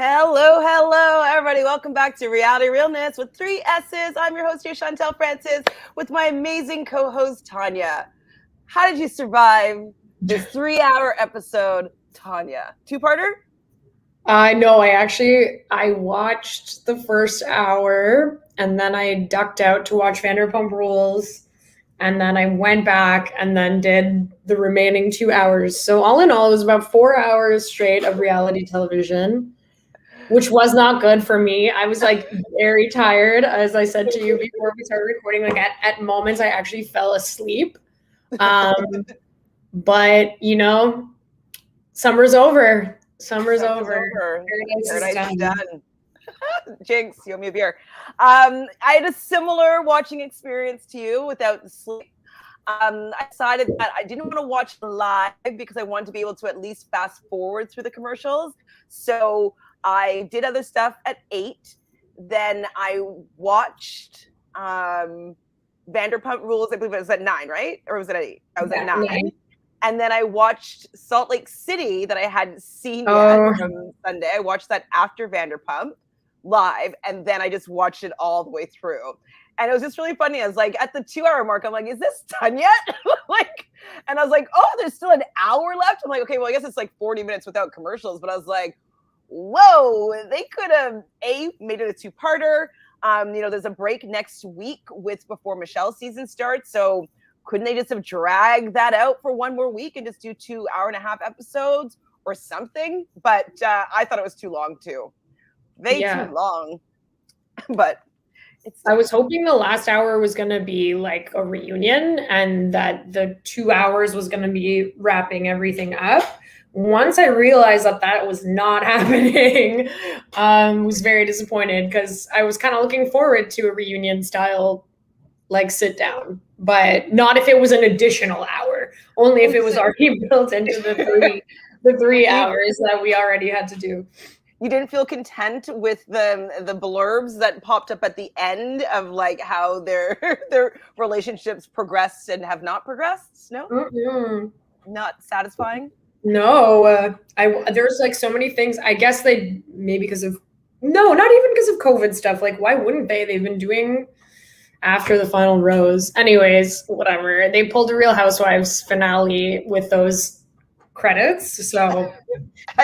Hello, everybody. Welcome back to Reality Realness with 3 S's. I'm your host here, Chantele Francis, with my amazing co-host, Tanya. How did you survive this 3-hour episode, Tanya? Two-parter? No, I watched the first hour and then I ducked out to watch Vanderpump Rules and then I went back and then did the remaining 2 hours. So all in all, it was about 4 hours straight of reality television, which was not good for me. I was like very tired, as I said to you before we started recording. Like at moments, I actually fell asleep. But summer's over. Summer's over. Paradise is done. Jinx, you owe me a beer. I had a similar watching experience to you without the sleep. I decided that I didn't want to watch live because I wanted to be able to at least fast forward through the commercials. So I did other stuff at 8. Then I watched Vanderpump Rules. I believe it was at 9, right? Or was it at 8? I was at 9. And then I watched Salt Lake City that I hadn't seen yet from Sunday. I watched that after Vanderpump live, and then I just watched it all the way through. And it was just really funny. I was like, at the 2-hour mark, I'm like, is this done yet? And I was like, oh, there's still an hour left. I'm like, okay, well, I guess it's like 40 minutes without commercials. But I was like, whoa, they could have made it a 2-parter. There's a break next week before Michelle's season starts. So couldn't they just have dragged that out for one more week and just do 2 hour-and-a-half episodes or something? But I thought it was too long too. Too long. But I was hoping the last hour was going to be like a reunion and that the 2 hours was going to be wrapping everything up. Once I realized that was not happening, was very disappointed because I was kind of looking forward to a reunion style like sit down, but not if it was an additional hour, only if it was already built into the 3 hours that we already had to do. You didn't feel content with the blurbs that popped up at the end of like how their relationships progressed and have not progressed? No? Mm-hmm. Not satisfying? No, there's like so many things. I guess not even because of COVID stuff. Like, why wouldn't they? They've been doing after the final rose. Anyways, whatever. They pulled a Real Housewives finale with those credits. So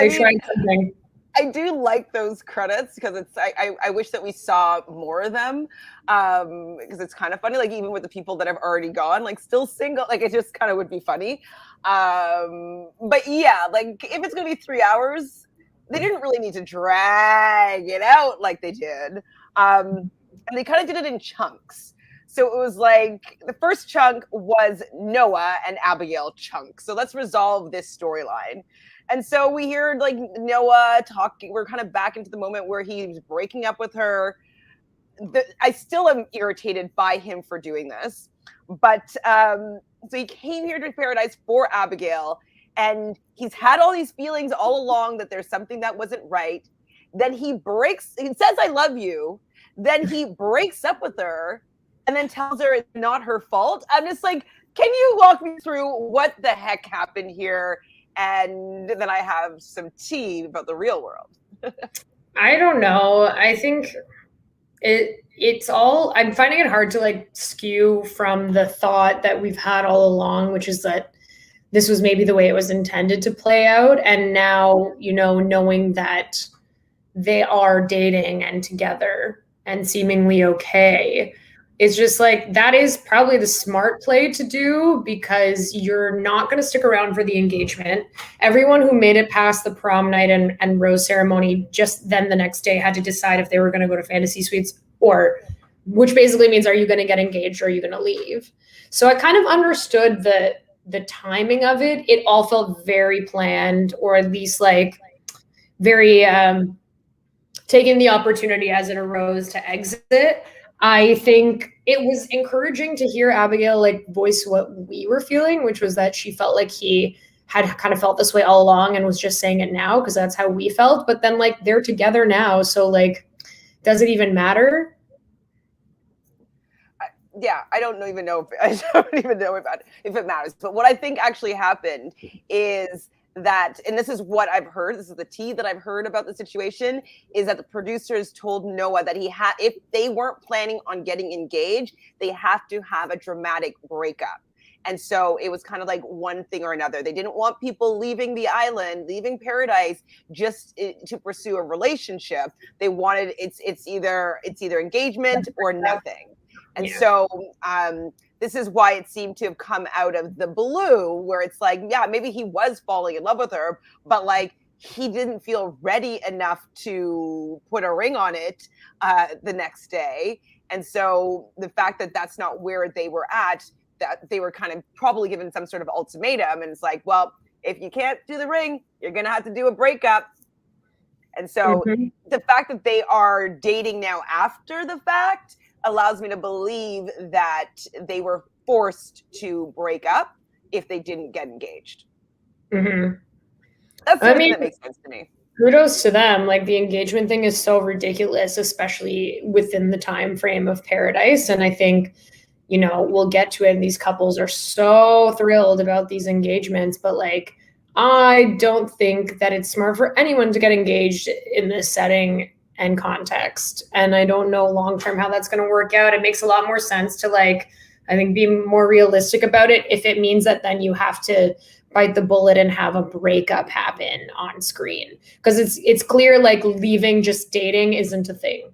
they tried something. I do like those credits because I wish that we saw more of them because it's kind of funny, like even with the people that have already gone, like still single, like it just kind of would be funny. But yeah, like if it's going to be 3 hours, they didn't really need to drag it out like they did. And they kind of did it in chunks. So it was like the first chunk was Noah and Abigail chunk. So let's resolve this storyline. And so we hear like Noah talking. We're kind of back into the moment where he's breaking up with her. I still am irritated by him for doing this. But so he came here to paradise for Abigail. And he's had all these feelings all along that there's something that wasn't right. Then he says, I love you. Then he breaks up with her and then tells her it's not her fault. I'm just like, can you walk me through what the heck happened here? And then I have some tea about the real world. I don't know. I think it's all, I'm finding it hard to like skew from the thought that we've had all along, which is that this was maybe the way it was intended to play out. And now, knowing that they are dating and together and seemingly okay, it's just like, that is probably the smart play to do because you're not going to stick around for the engagement. Everyone who made it past the prom night and rose ceremony just then the next day had to decide if they were going to go to fantasy suites which basically means, are you going to get engaged or are you going to leave? So I kind of understood the timing of it. It all felt very planned, or at least like very taking the opportunity as it arose to exit. I think it was encouraging to hear Abigail like voice what we were feeling, which was that she felt like he had kind of felt this way all along and was just saying it now because that's how we felt. But then like they're together now. So like, does it even matter? I don't even know if it matters. But what I think actually happened is that, and this is what I've heard, this is the tea that I've heard about the situation, is that the producers told Noah that if they weren't planning on getting engaged, they have to have a dramatic breakup. And so it was kind of like one thing or another. They didn't want people leaving the island, leaving paradise just to pursue a relationship. They wanted it's either engagement or nothing. And so this is why it seemed to have come out of the blue, where it's like, yeah, maybe he was falling in love with her, but like he didn't feel ready enough to put a ring on it the next day. And so the fact that that's not where they were at, that they were kind of probably given some sort of ultimatum. And it's like, well, if you can't do the ring, you're going to have to do a breakup. And so the fact that they are dating now after the fact allows me to believe that they were forced to break up if they didn't get engaged. That's something that makes sense to me. Kudos to them. Like, the engagement thing is so ridiculous, especially within the time frame of Paradise. And I think, you know, we'll get to it, and these couples are so thrilled about these engagements, but like, I don't think that it's smart for anyone to get engaged in this setting and context. And I don't know long-term how that's going to work out. It makes a lot more sense to, like, I think, be more realistic about it if it means that then you have to bite the bullet and have a breakup happen on screen. Because it's clear, like, leaving just dating isn't a thing.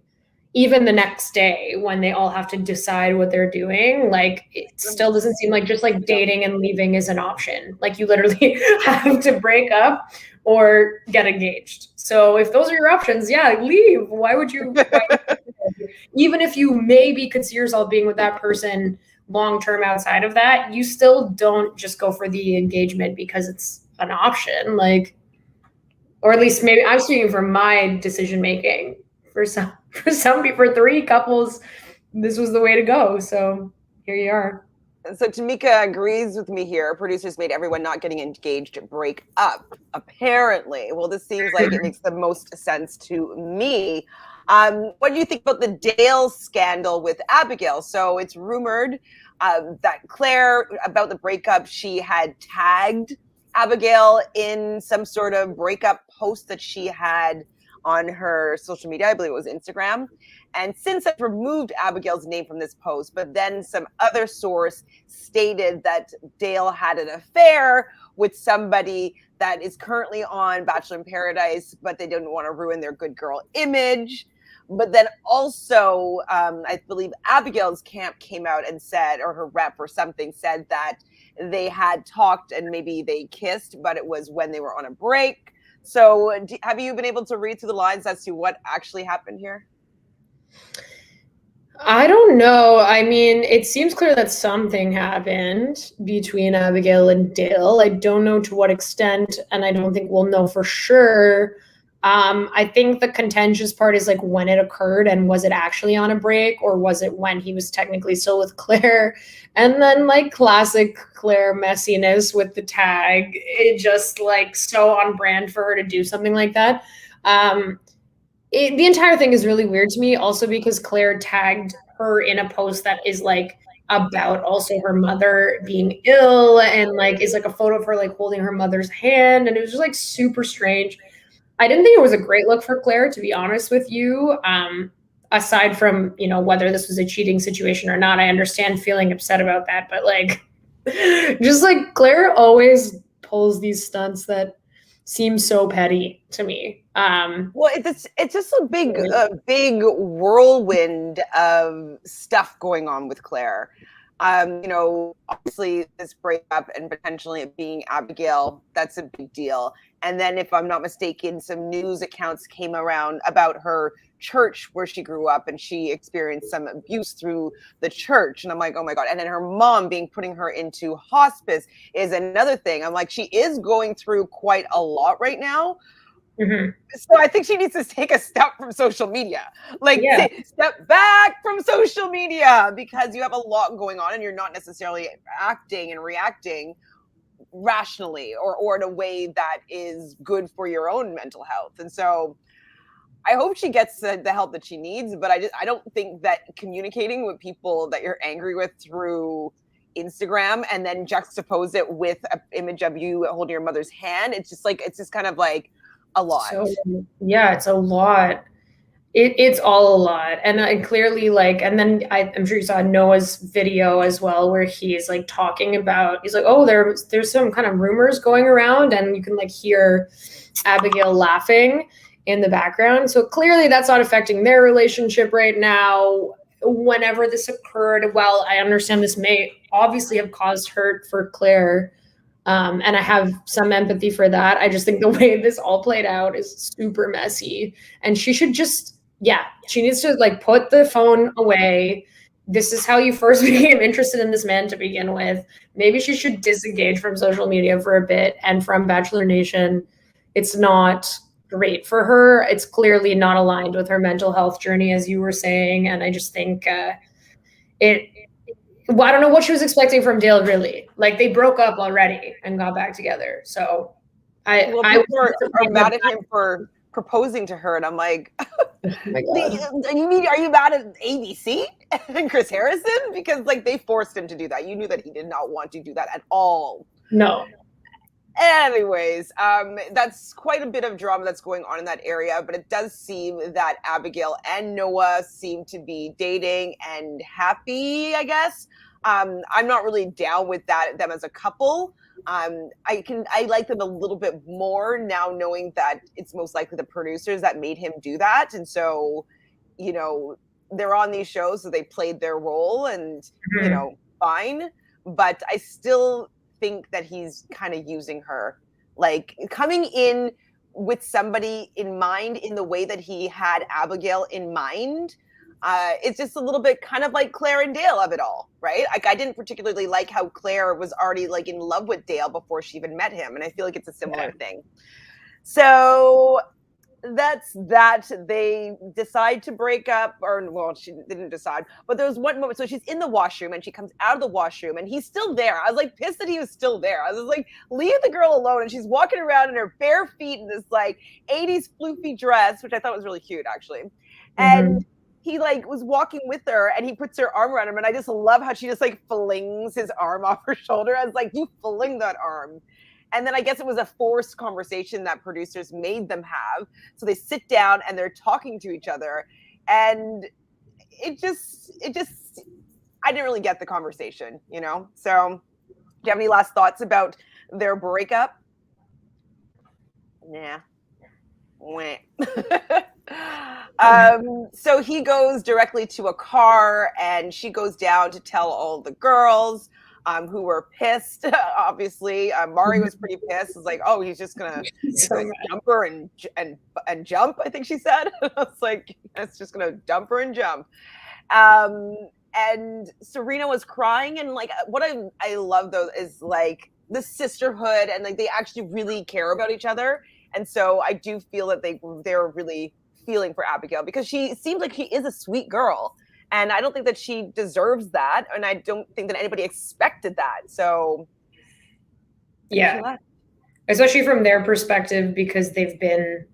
Even the next day when they all have to decide what they're doing, like, it still doesn't seem like just like dating and leaving is an option. Like, you literally have to break up or get engaged. So if those are your options, yeah, leave. Why would you even if you maybe could see yourself being with that person long-term outside of that, you still don't just go for the engagement because it's an option. Like, or at least maybe I'm speaking from my decision-making. For 3 couples, this was the way to go. So here you are. So Tamika agrees with me here. Producers made everyone not getting engaged break up, apparently. Well, this seems like it makes the most sense to me. What do you think about the Dale scandal with Abigail? So it's rumored that Claire, about the breakup, she had tagged Abigail in some sort of breakup post that she had on her social media. I believe it was Instagram. And since I've removed Abigail's name from this post, but then some other source stated that Dale had an affair with somebody that is currently on Bachelor in Paradise, but they didn't want to ruin their good girl image. But then also, I believe Abigail's camp came out and said, or her rep or something said that they had talked and maybe they kissed, but it was when they were on a break. So have you been able to read through the lines as to what actually happened here? I don't know. I mean, it seems clear that something happened between Abigail and Dale. I don't know to what extent, and I don't think we'll know for sure. I think the contentious part is like when it occurred, and was it actually on a break, or was it when he was technically still with Claire? And then, like, classic Claire messiness with the tag. It just, like, so on brand for her to do something like that. The entire thing is really weird to me, also because Claire tagged her in a post that is like about also her mother being ill, and like is like a photo of her like holding her mother's hand, and it was just like super strange. I didn't think it was a great look for Claire, to be honest with you. Aside from, you know, whether this was a cheating situation or not, I understand feeling upset about that, but like, just like Claire always pulls these stunts that seem so petty to me. Well, it's just a big whirlwind of stuff going on with Claire. You know, obviously this breakup and potentially it being Abigail, that's a big deal. And then, if I'm not mistaken, some news accounts came around about her church where she grew up, and she experienced some abuse through the church. And I'm like, oh my God. And then her mom putting her into hospice is another thing. I'm like, she is going through quite a lot right now. So I think she needs to take a step from social media, like step back from social media, because you have a lot going on and you're not necessarily acting and reacting rationally or in a way that is good for your own mental health. And so I hope she gets the help that she needs, but I don't think that communicating with people that you're angry with through Instagram and then juxtapose it with an image of you holding your mother's hand. It's just kind of like a lot. So, yeah, it's a lot. It's all a lot. And clearly, like, and then I'm sure you saw Noah's video as well, where he's like talking about, he's like, oh, there's some kind of rumors going around, and you can like hear Abigail laughing in the background. So clearly that's not affecting their relationship right now. Whenever this occurred, well, I understand this may obviously have caused hurt for Claire. And I have some empathy for that. I just think the way this all played out is super messy. And she should just, she needs to like put the phone away. This is how you first became interested in this man to begin with. Maybe she should disengage from social media for a bit and from Bachelor Nation. It's not great for her. It's clearly not aligned with her mental health journey, as you were saying. And I just think I don't know what she was expecting from Dale, really. Like, they broke up already and got back together. So people are mad at him for proposing to her, and I'm like, oh my God. are you mad at ABC and Chris Harrison? Because like they forced him to do that. You knew that he did not want to do that at all. No. Anyways, that's quite a bit of drama that's going on in that area, but it does seem that Abigail and Noah seem to be dating and happy, I guess. I'm not really down with them as a couple. I like them a little bit more now, knowing that it's most likely the producers that made him do that. And so, you know, they're on these shows, so they played their role and, you know, fine. But I still think that he's kind of using her, like coming in with somebody in mind in the way that he had Abigail in mind. It's just a little bit kind of like Claire and Dale of it all, right? Like, I didn't particularly like how Claire was already like in love with Dale before she even met him, and I feel like it's a similar thing. So that's that. They decide to break up, or well, she didn't decide, but there was one moment. So she's in the washroom and she comes out of the washroom and he's still there. I was like pissed that he was still there. I was like, leave the girl alone. And she's walking around in her bare feet in this like 80s floofy dress, which I thought was really cute actually. And he like was walking with her and he puts her arm around him. And I just love how she just like flings his arm off her shoulder. I was like, you fling that arm. And then I guess it was a forced conversation that producers made them have. So they sit down and they're talking to each other. And it just, I didn't really get the conversation, you know? So do you have any last thoughts about their breakup? Nah. So he goes directly to a car and she goes down to tell all the girls who were pissed. Obviously, Mari was pretty pissed. It's like, oh, he's just gonna dump her and jump. I think she said. It's like, it's just gonna dump her and jump. And Serena was crying, and like, what I love though is like the sisterhood, and like they actually really care about each other. And so I do feel that they're really feeling for Abigail, because she seems like she is a sweet girl. And I don't think that she deserves that. And I don't think that anybody expected that. So, yeah, especially from their perspective, because they've been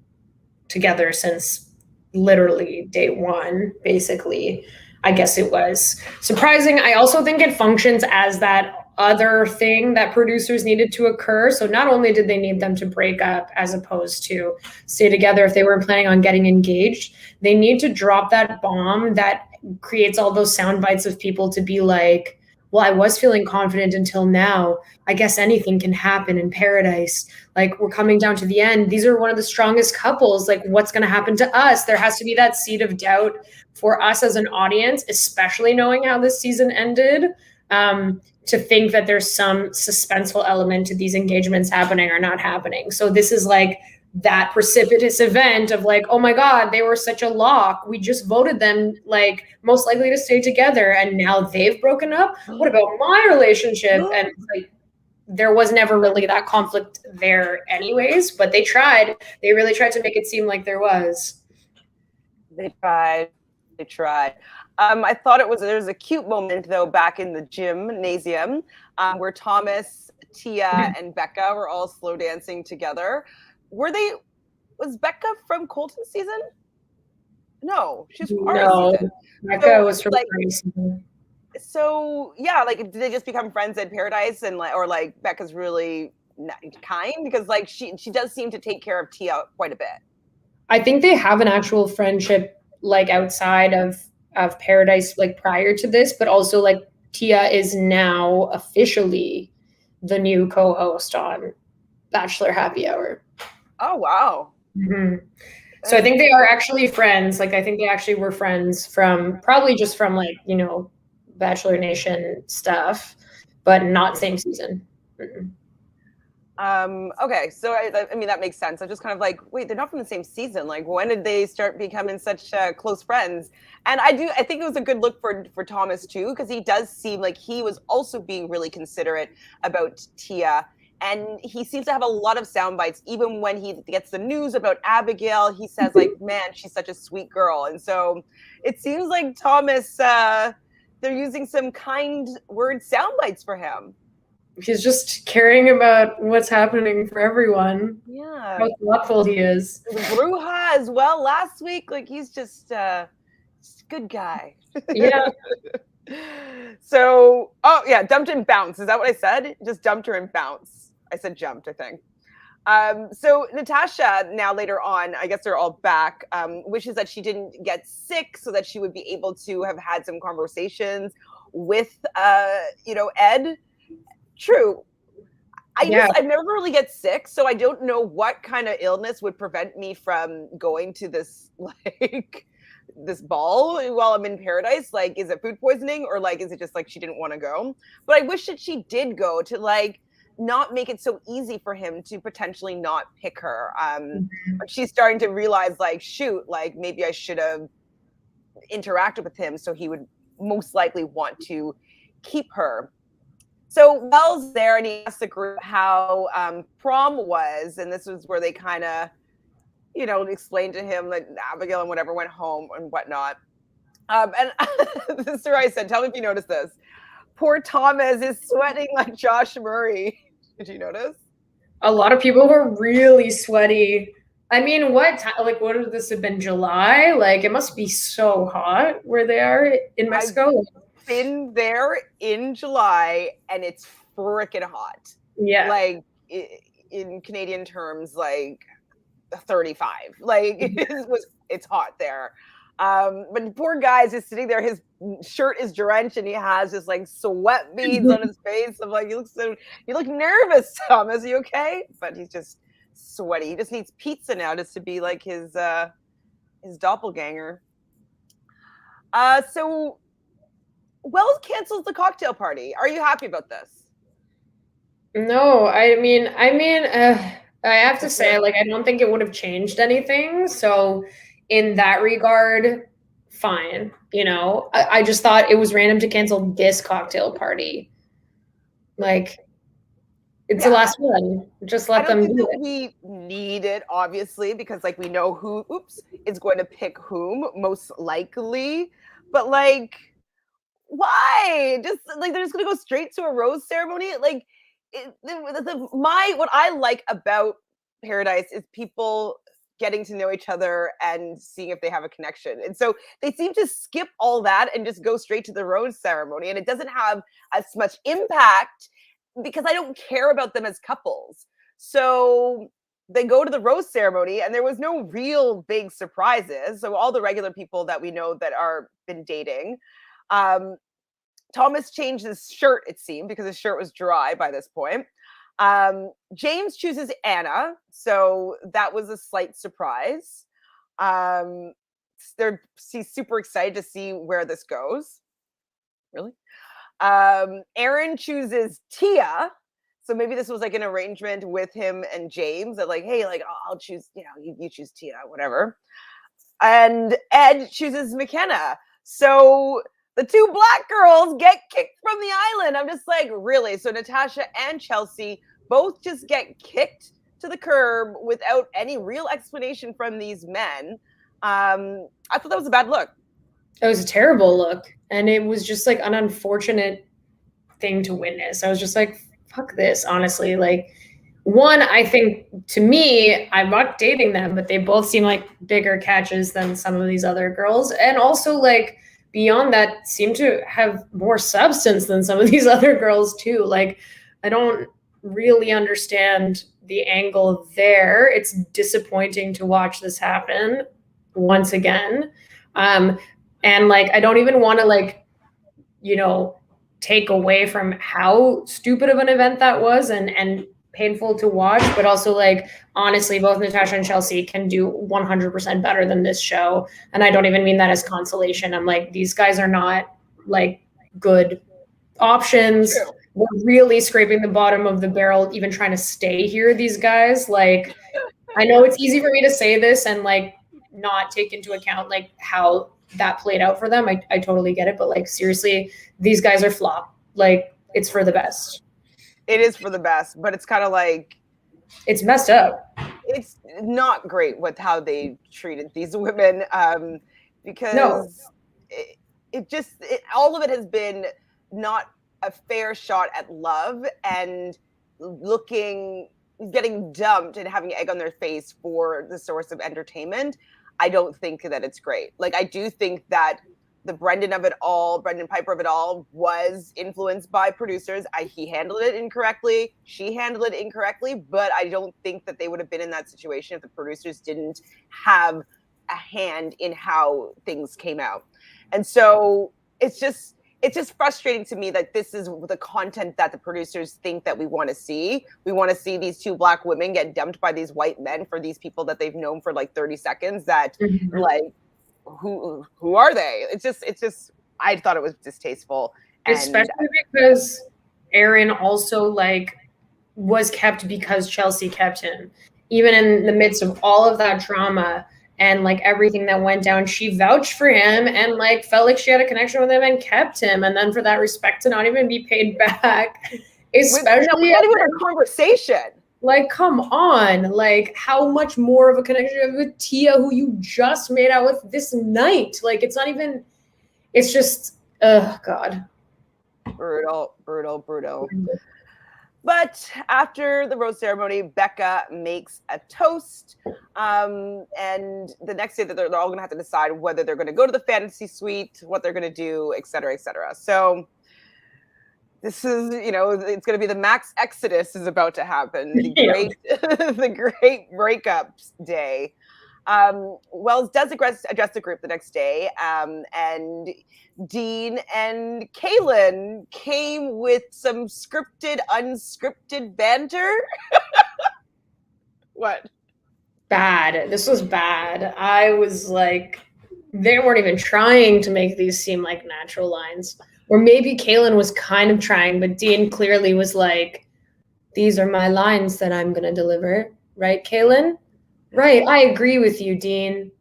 together since literally day one, basically. I guess it was surprising. I also think it functions as that other thing that producers needed to occur. So not only did they need them to break up as opposed to stay together if they were planning on getting engaged, they need to drop that bomb that creates all those sound bites of people to be like, well, I was feeling confident until now. I guess anything can happen in paradise. Like, we're coming down to the end. These are one of the strongest couples. Like, what's going to happen to us? There has to be that seed of doubt for us as an audience, especially knowing how this season ended, to think that there's some suspenseful element to these engagements happening or not happening. So this is like that precipitous event of like, oh my God, they were such a lock. We just voted them like most likely to stay together, and now they've broken up. What about my relationship? And like, there was never really that conflict there anyways, but they tried. They really tried to make it seem like there was. They tried. I thought there's a cute moment though back in the gymnasium where Thomas, Tia, and Becca were all slow dancing together. Was Becca from Colton's season? No, she's from our season. Becca was from our season. So yeah, like did they just become friends at Paradise and like, or like Becca's really kind because like she does seem to take care of Tia quite a bit. I think they have an actual friendship like outside of Paradise, like prior to this, but also like Tia is now officially the new co-host on Bachelor Happy Hour. Oh wow. Mm-hmm. So I think they are actually friends. Like I think they actually were friends from probably just from like, you know, Bachelor Nation stuff, but not same season. Mm-mm. Okay, so I mean that makes sense. I'm just kind of like, wait, they're not from the same season. Like, when did they start becoming such close friends? And I think it was a good look for Thomas too, because he does seem like he was also being really considerate about Tia, and he seems to have a lot of sound bites. Even when he gets the news about Abigail, he says like, "Man, she's such a sweet girl." And so it seems like Thomas, they're using some kind word sound bites for him. He's just caring about what's happening for everyone. Yeah. How thoughtful he is. The Bruja as well last week. Like he's just a good guy. Yeah. So, oh yeah, dumped and bounced. Is that what I said? Just dumped her and bounced. I said jumped, I think. So Natasha now later on, I guess they're all back, wishes that she didn't get sick so that she would be able to have had some conversations with, Ed. True. I've never really get sick, so I don't know what kind of illness would prevent me from going to this like this ball while I'm in Paradise. Like, is it food poisoning or like is it just like she didn't want to go? But I wish that she did go to like not make it so easy for him to potentially not pick her. But she's starting to realize like, shoot, like maybe I should have interacted with him so he would most likely want to keep her. So Wells there, and he asked the group how prom was, and this was where they kind of, explained to him that Abigail and whatever went home and whatnot. And this is where I said, tell me if you noticed this. Poor Thomas is sweating like Josh Murray. Did you notice? A lot of people were really sweaty. I mean, what would this have been, July? Like, it must be so hot where they are in Mexico. I've been there in July, and it's freaking hot. Yeah. Like, in Canadian terms, like 35. Like, it's hot there. But poor guy's just sitting there. His shirt is drenched, and he has just like sweat beads on his face. I'm like, you look nervous, Thomas. Are you okay? But he's just sweaty. He just needs pizza now just to be like his doppelganger. So Wells cancels the cocktail party. Are you happy about this? No, I mean, I have to say, like, I don't think it would have changed anything. So in that regard, fine. I just thought it was random to cancel this cocktail party. Like, it's the last one. Just let them do it. We need it, obviously, because like we know who is going to pick whom, most likely. But like, why? Just like they're just gonna go straight to a rose ceremony? Like, what I like about Paradise is people getting to know each other and seeing if they have a connection. And so they seem to skip all that and just go straight to the rose ceremony. And it doesn't have as much impact because I don't care about them as couples. So they go to the rose ceremony and there was no real big surprises. So all the regular people that we know that are been dating. Thomas changed his shirt, it seemed, because his shirt was dry by this point. James chooses Anna, so that was a slight surprise. He's super excited to see where this goes. Really? Aaron chooses Tia, so maybe this was like an arrangement with him and James that like, hey, like I'll choose, you choose Tia, whatever. And Ed chooses McKenna. So the two black girls get kicked from the island. I'm just like, really? So Natasha and Chelsea both just get kicked to the curb without any real explanation from these men. I thought that was a bad look. It was a terrible look. And it was just like an unfortunate thing to witness. I was just like, fuck this, honestly. Like, one, I think to me, I'm not dating them, but they both seem like bigger catches than some of these other girls. And also like, beyond that seem to have more substance than some of these other girls too. Like, I don't really understand the angle there. It's disappointing to watch this happen once again. And like, I don't even want to like, you know, take away from how stupid of an event that was and painful to watch, but also like, honestly, both Natasha and Chelsea can do 100% better than this show. And I don't even mean that as consolation. I'm like, these guys are not like good options. True. We're really scraping the bottom of the barrel, even trying to stay here, these guys. Like, I know it's easy for me to say this and like not take into account like how that played out for them. I totally get it. But like, seriously, these guys are flop. Like, it's for the best. It is for the best, but it's kind of like, it's messed up. It's not great with how they treated these women, because all of it has been not a fair shot at love and getting dumped and having egg on their face for the source of entertainment. I don't think that it's great. Like, I do think that the Brendan Piper of it all was influenced by producers. He handled it incorrectly. She handled it incorrectly, but I don't think that they would have been in that situation if the producers didn't have a hand in how things came out. And so it's just frustrating to me that this is the content that the producers think that we want to see. We want to see these two Black women get dumped by these white men for these people that they've known for like 30 seconds that like, who are they? It's just I thought it was distasteful. Especially because Aaron also like was kept because Chelsea kept him. Even in the midst of all of that drama and like everything that went down, she vouched for him and like felt like she had a connection with him and kept him. And then for that respect to not even be paid back, especially not even a conversation. Like, come on. Like, how much more of a connection you have with Tia, who you just made out with this night? Like, it's not even, it's just, God. Brutal. But after the rose ceremony, Becca makes a toast. And the next day that they're all going to have to decide whether they're going to go to the fantasy suite, what they're going to do, et cetera, et cetera. So this is, it's going to be the max exodus is about to happen. The great breakup day. Wells does address the group the next day. And Dean and Kaylin came with some scripted, unscripted banter. What? Bad. This was bad. I was like, they weren't even trying to make these seem like natural lines. Or maybe Kaylin was kind of trying, but Dean clearly was like, these are my lines that I'm going to deliver. Right, Kaylin? Right. I agree with you, Dean.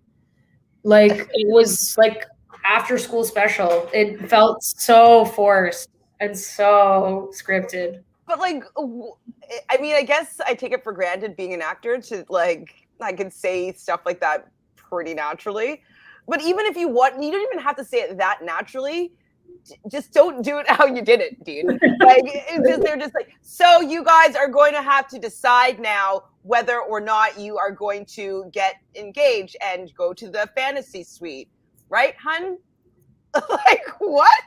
Like, it was like after school special. It felt so forced and so scripted. But like, I mean, I guess I take it for granted being an actor to like, I can say stuff like that pretty naturally. But even if you want, you don't even have to say it that naturally. Just don't do it how you did it, Dean. Like, they're just like, so you guys are going to have to decide now whether or not you are going to get engaged and go to the fantasy suite, right, hun? Like, what?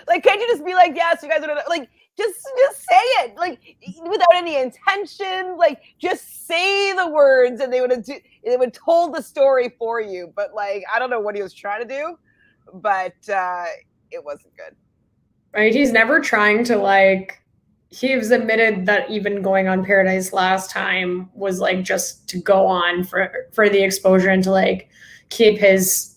Like, can't you just be like, yes, you guys are like, just say it, like, without any intention, like, just say the words, and they would have told the story for you. But like, I don't know what he was trying to do, but it wasn't good. Right? He's never trying to like, he's admitted that even going on Paradise last time was like just to go on for the exposure and to like keep his,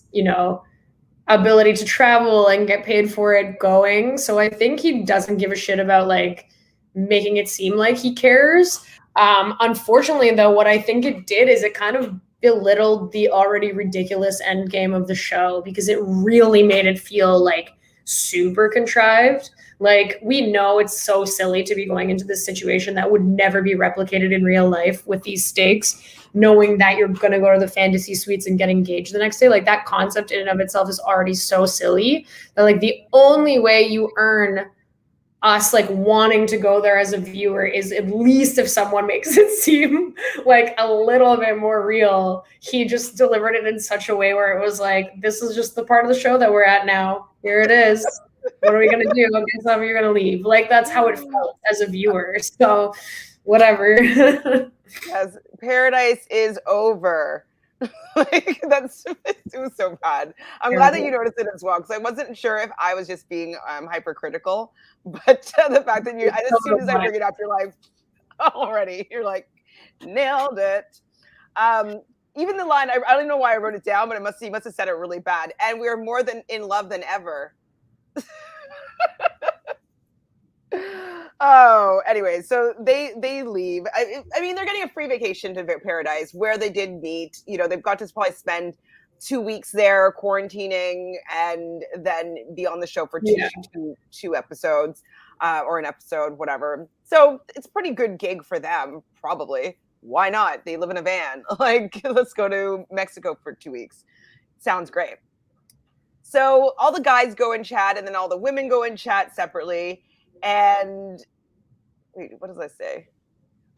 ability to travel and get paid for it going. So I think he doesn't give a shit about like making it seem like he cares. Unfortunately though, what I think it did is it kind of belittled the already ridiculous end game of the show, because it really made it feel like super contrived. Like, we know it's so silly to be going into this situation that would never be replicated in real life with these stakes, knowing that you're going to go to the fantasy suites and get engaged the next day. Like, that concept in and of itself is already so silly that like the only way you earn us like wanting to go there as a viewer is, at least if someone makes it seem like a little bit more real, he just delivered it in such a way where it was like, this is just the part of the show that we're at now. Here it is. What are we going to do? I guess you're going to leave. Like, that's how it felt as a viewer. So whatever. Yes, paradise is over. Like, it was so bad. I'm glad that you noticed it as well, because I wasn't sure if I was just being hypercritical, but the fact that as soon as I bring it up, you're like, already, you're like, nailed it. Even the line, I don't know why I wrote it down, but he must have said it really bad. And we are more than in love than ever. Oh, anyway, so they leave. I mean, they're getting a free vacation to paradise where they did meet. You know, they've got to probably spend 2 weeks there quarantining and then be on the show for two episodes or an episode, whatever. So it's a pretty good gig for them, probably. Why not? They live in a van. Like, let's go to Mexico for 2 weeks. Sounds great. So all the guys go and chat, and then all the women go and chat separately. And wait, what does I say?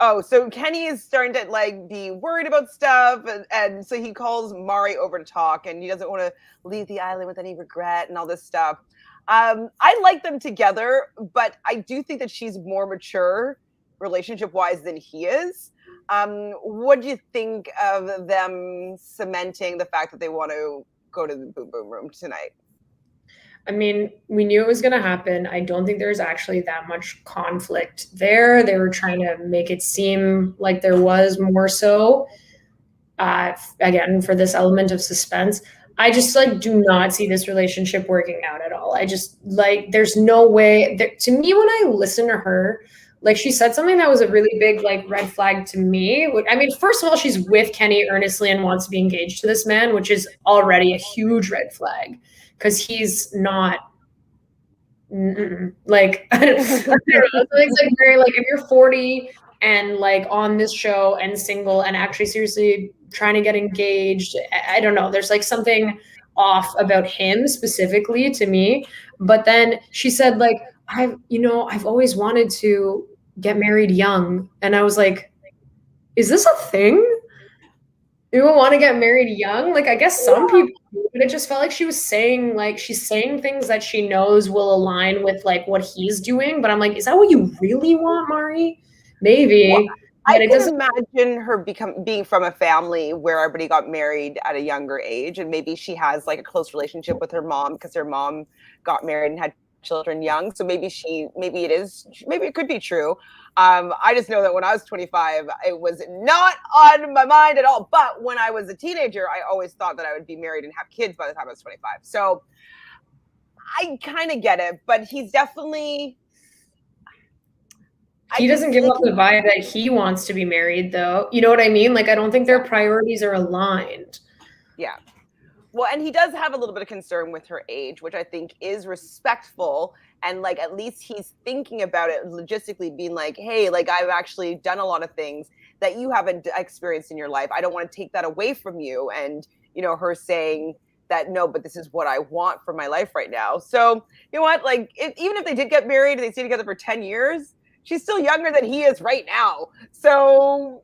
Oh, so Kenny is starting to like be worried about stuff, and so he calls Mari over to talk, and he doesn't want to leave the island with any regret and all this stuff. I like them together, but I do think that she's more mature relationship-wise than he is. What do you think of them cementing the fact that they want to go to the boom boom room tonight? I mean, we knew it was going to happen. I don't think there's actually that much conflict there. They were trying to make it seem like there was more so. Again, for this element of suspense, I just like do not see this relationship working out at all. I just like, there's no way to me, when I listen to her, like she said something that was a really big like red flag to me. I mean, first of all, she's with Kenny earnestly and wants to be engaged to this man, which is already a huge red flag. Because he's not like, I don't know. It's like very like, if you're 40 and like on this show and single and actually seriously trying to get engaged, I don't know. There's like something off about him specifically to me. But then she said like, I've always wanted to get married young. And I was like, is this a thing? You want to get married young? Like, I guess some people do, but it just felt like she was saying, like, she's saying things that she knows will align with, like, what he's doing. But I'm like, is that what you really want, Mari? Maybe. Well, I can imagine her being from a family where everybody got married at a younger age. And maybe she has, like, a close relationship with her mom because her mom got married and had children young. So maybe it could be true. I just know that when I was 25, it was not on my mind at all. But when I was a teenager, I always thought that I would be married and have kids by the time I was 25. So I kind of get it, but he's definitely... He doesn't give off the vibe that he wants to be married, though. You know what I mean? Like, I don't think their priorities are aligned. Yeah. Well, and he does have a little bit of concern with her age, which I think is respectful. And like, at least he's thinking about it logistically, being like, hey, like I've actually done a lot of things that you haven't experienced in your life. I don't want to take that away from you. And, you know, her saying that, no, but this is what I want for my life right now. So, you know what, like even if they did get married and they stay together for 10 years, she's still younger than he is right now. So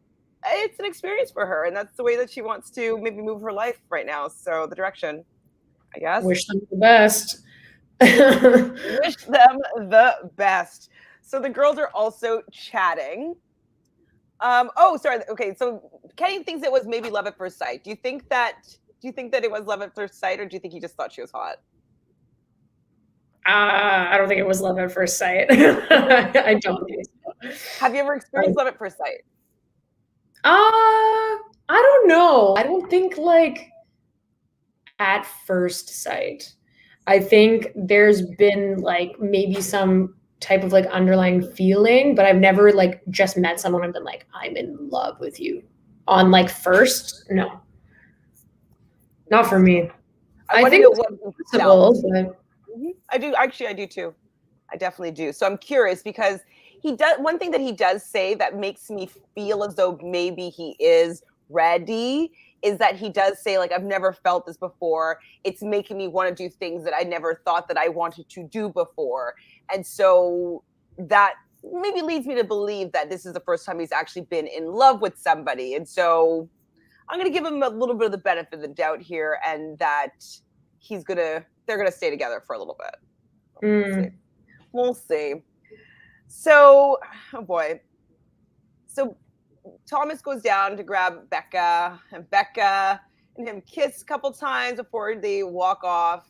it's an experience for her, and that's the way that she wants to maybe move her life right now. So the direction, I guess. Wish them the best. Wish them the best. So the girls are also chatting. Okay, so Kenny thinks it was maybe love at first sight. Do you think that it was love at first sight, or do you think he just thought she was hot? I don't think it was love at first sight. I don't think so. Have you ever experienced love at first sight? I don't know. I don't think like at first sight. I think there's been like maybe some type of like underlying feeling, but I've never like just met someone and been like, I'm in love with you on like first. No, not for me. I think it's possible, but... I do too. I definitely do. So I'm curious because one thing that he does say that makes me feel as though maybe he is ready is that he does say, like, I've never felt this before. It's making me want to do things that I never thought that I wanted to do before. And so that maybe leads me to believe that this is the first time he's actually been in love with somebody. And so I'm going to give him a little bit of the benefit of the doubt here, and that they're going to stay together for a little bit. We'll see. So, oh boy. So Thomas goes down to grab Becca, and Becca and him kiss a couple times before they walk off.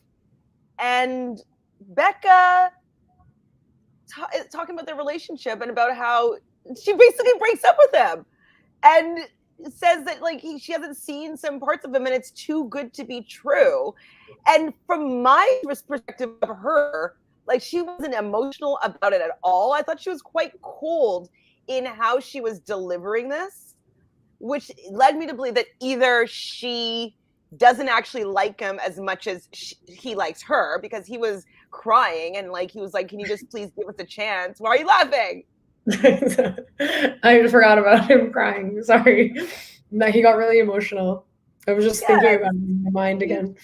And Becca talking about their relationship and about how she basically breaks up with him and says that, like, she hasn't seen some parts of him and it's too good to be true. And from my perspective of her, like, she wasn't emotional about it at all. I thought she was quite cold in how she was delivering this, which led me to believe that either she doesn't actually like him as much as he likes her, because he was crying and, like, he was like, can you just please give us a chance? Why are you laughing? I forgot about him crying. Sorry. No, he got really emotional. I was just thinking about it in my mind again.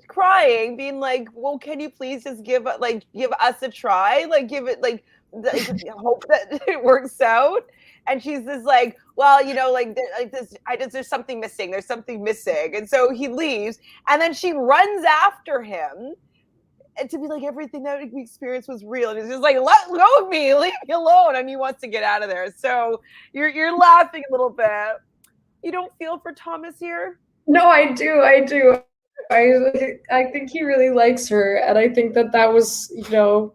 Crying, being like, well, can you please just give us a try? Like, give it, like hope that it works out. And she's just like, well, you know, like this, there's something missing. There's something missing. And so he leaves, and then she runs after him, and to be like, everything that we experienced was real. And he's just like, let go of me, leave me alone. And he wants to get out of there. So you're laughing a little bit. You don't feel for Thomas here? No, I do. I think he really likes her, and I think that was, you know,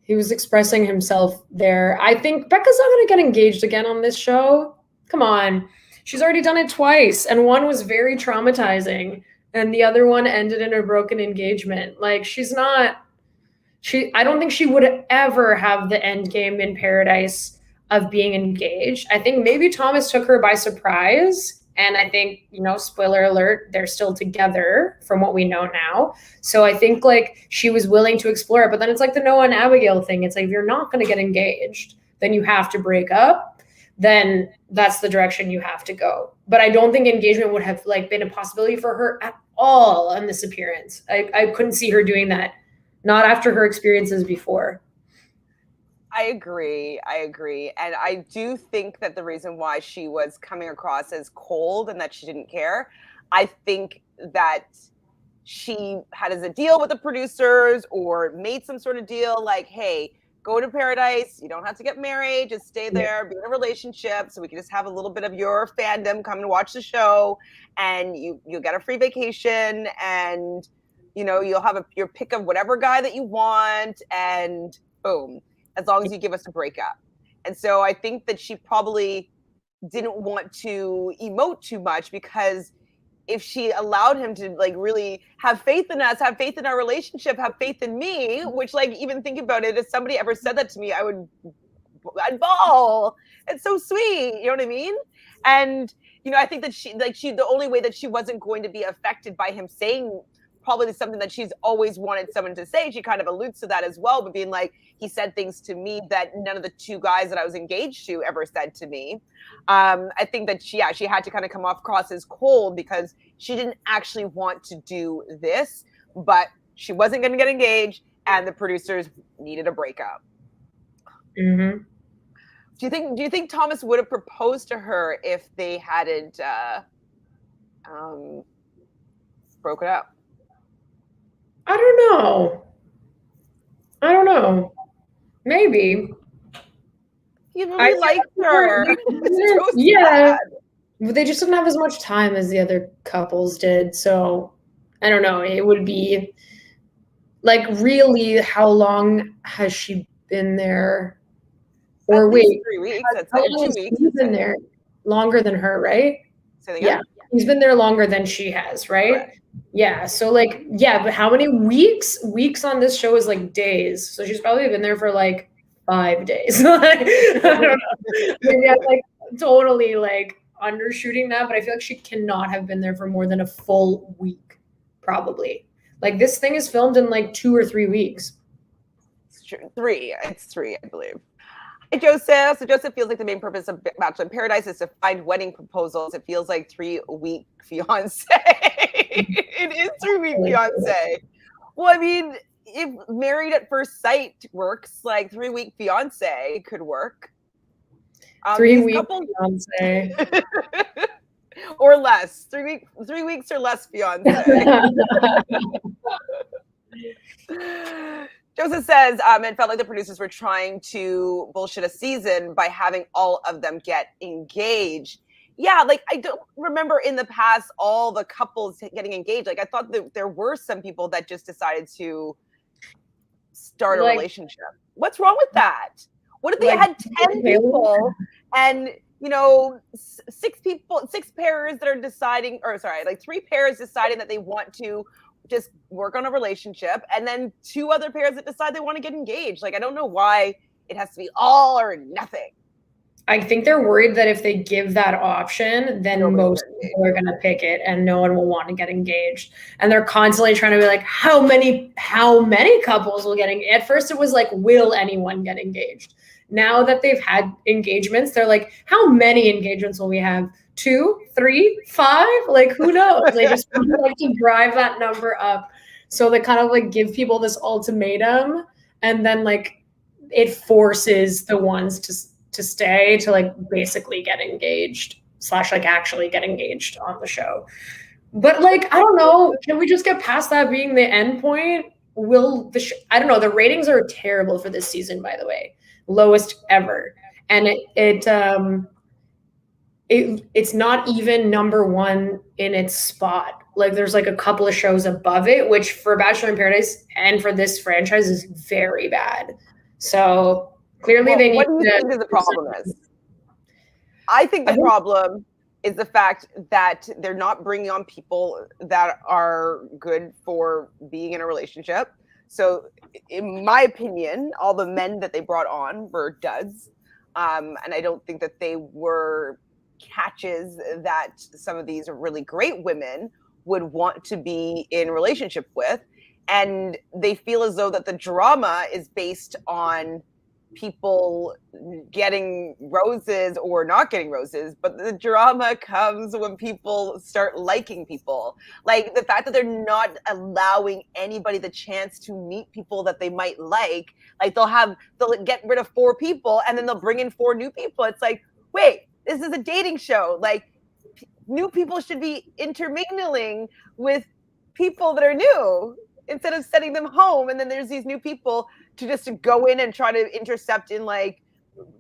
he was expressing himself there. I think Becca's not going to get engaged again on this show. Come on. She's already done it twice, and one was very traumatizing, and the other one ended in a broken engagement. Like, I don't think she would ever have the end game in Paradise of being engaged. I think maybe Thomas took her by surprise. And I think, you know, spoiler alert, they're still together from what we know now. So I think, like, she was willing to explore it. But then it's like the Noah and Abigail thing. It's like, if you're not going to get engaged, then you have to break up. Then that's the direction you have to go. But I don't think engagement would have, like, been a possibility for her at all on this appearance. I couldn't see her doing that. Not after her experiences before. I agree. And I do think that the reason why she was coming across as cold and that she didn't care, I think that she had as a deal with the producers or made some sort of deal like, hey, go to Paradise. You don't have to get married. Just stay there, be in a relationship, so we can just have a little bit of your fandom come and watch the show, and you'll get a free vacation, and, you know, you'll have your pick of whatever guy that you want, and boom, as long as you give us a breakup. And so I think that she probably didn't want to emote too much, because if she allowed him to, like, really have faith in us, have faith in our relationship, have faith in me, which, like, even think about it, if somebody ever said that to me, I'd bawl. It's so sweet. You know what I mean? And, you know, I think that she, the only way that she wasn't going to be affected by him saying probably something that she's always wanted someone to say. She kind of alludes to that as well, but being like, he said things to me that none of the two guys that I was engaged to ever said to me. I think that she had to kind of come across as cold because she didn't actually want to do this, but she wasn't going to get engaged, and the producers needed a breakup. Mm-hmm. Do you think Thomas would have proposed to her if they hadn't broken up? I don't know. Maybe. He really liked her. Yeah. But they just didn't have as much time as the other couples did. So I don't know. It would be like, really, how long has she been there? Or wait, 3 weeks. How long has he been there? Longer than her, right? Yeah. He's been there longer than she has, right? Correct. Yeah. So, like, yeah, but how many weeks? Weeks on this show is like days. So she's probably been there for like 5 days. Like, I don't know. Maybe I'm like totally like undershooting that, but I feel like she cannot have been there for more than a full week, probably. Like, this thing is filmed in like 2 or 3 weeks. It's true. 3. It's 3, I believe. Joseph feels like the main purpose of Bachelor in Paradise is to find wedding proposals. It feels like 3-week fiance. It is 3-week fiance. Well, I mean, if Married at First Sight works, like 3-week fiance could work. 3-week fiance. Or less. 3 weeks or less fiance. Joseph says, it felt like the producers were trying to bullshit a season by having all of them get engaged. Yeah, like I don't remember in the past all the couples getting engaged. Like I thought that there were some people that just decided to start a relationship. What's wrong with that? What if they had 10 people and 6 pairs that are deciding, or sorry, like 3 pairs deciding that they want to just work on a relationship, and then 2 other pairs that decide they want to get engaged. Like, I don't know why it has to be all or nothing. I think they're worried that if they give that option, then most people are going to pick it and no one will want to get engaged. And they're constantly trying to be like, how many couples will get engaged? At first it was like, will anyone get engaged? Now that they've had engagements, they're like, how many engagements will we have? 2, 3, 5? Like, who knows? They just like to drive that number up. So they kind of like give people this ultimatum, and then like it forces the ones to stay to like basically get engaged / like actually get engaged on the show. But like, I don't know, can we just get past that being the end point? I don't know, the ratings are terrible for this season, by the way. Lowest ever. And it's not even number 1 in its spot. Like there's like a couple of shows above it, which for Bachelor in Paradise and for this franchise is very bad. So clearly they need what do you think the problem is? I think the problem is the fact that they're not bringing on people that are good for being in a relationship. So in my opinion, all the men that they brought on were duds. And I don't think that they were catches that some of these really great women would want to be in a relationship with. And they feel as though that the drama is based on people getting roses or not getting roses, but the drama comes when people start liking people. Like the fact that they're not allowing anybody the chance to meet people that they might like they'll get rid of 4 people and then they'll bring in 4 new people. It's like, wait, this is a dating show. Like new people should be intermingling with people that are new instead of sending them home. And then there's these new people to go in and try to intercept in like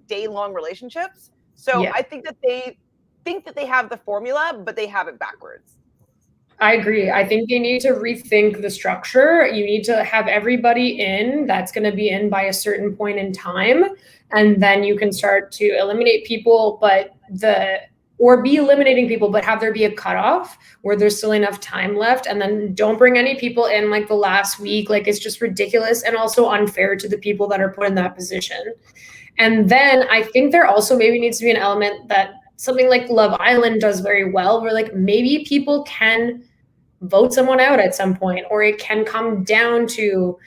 day-long relationships. So yeah. I think that they have the formula, but they have it backwards. I agree. I think they need to rethink the structure. You need to have everybody in that's going to be in by a certain point in time. And then you can start to eliminate people, or be eliminating people, but have there be a cutoff where there's still enough time left. And then don't bring any people in like the last week. Like it's just ridiculous and also unfair to the people that are put in that position. And then I think there also maybe needs to be an element that something like Love Island does very well, where like maybe people can vote someone out at some point, or it can come down to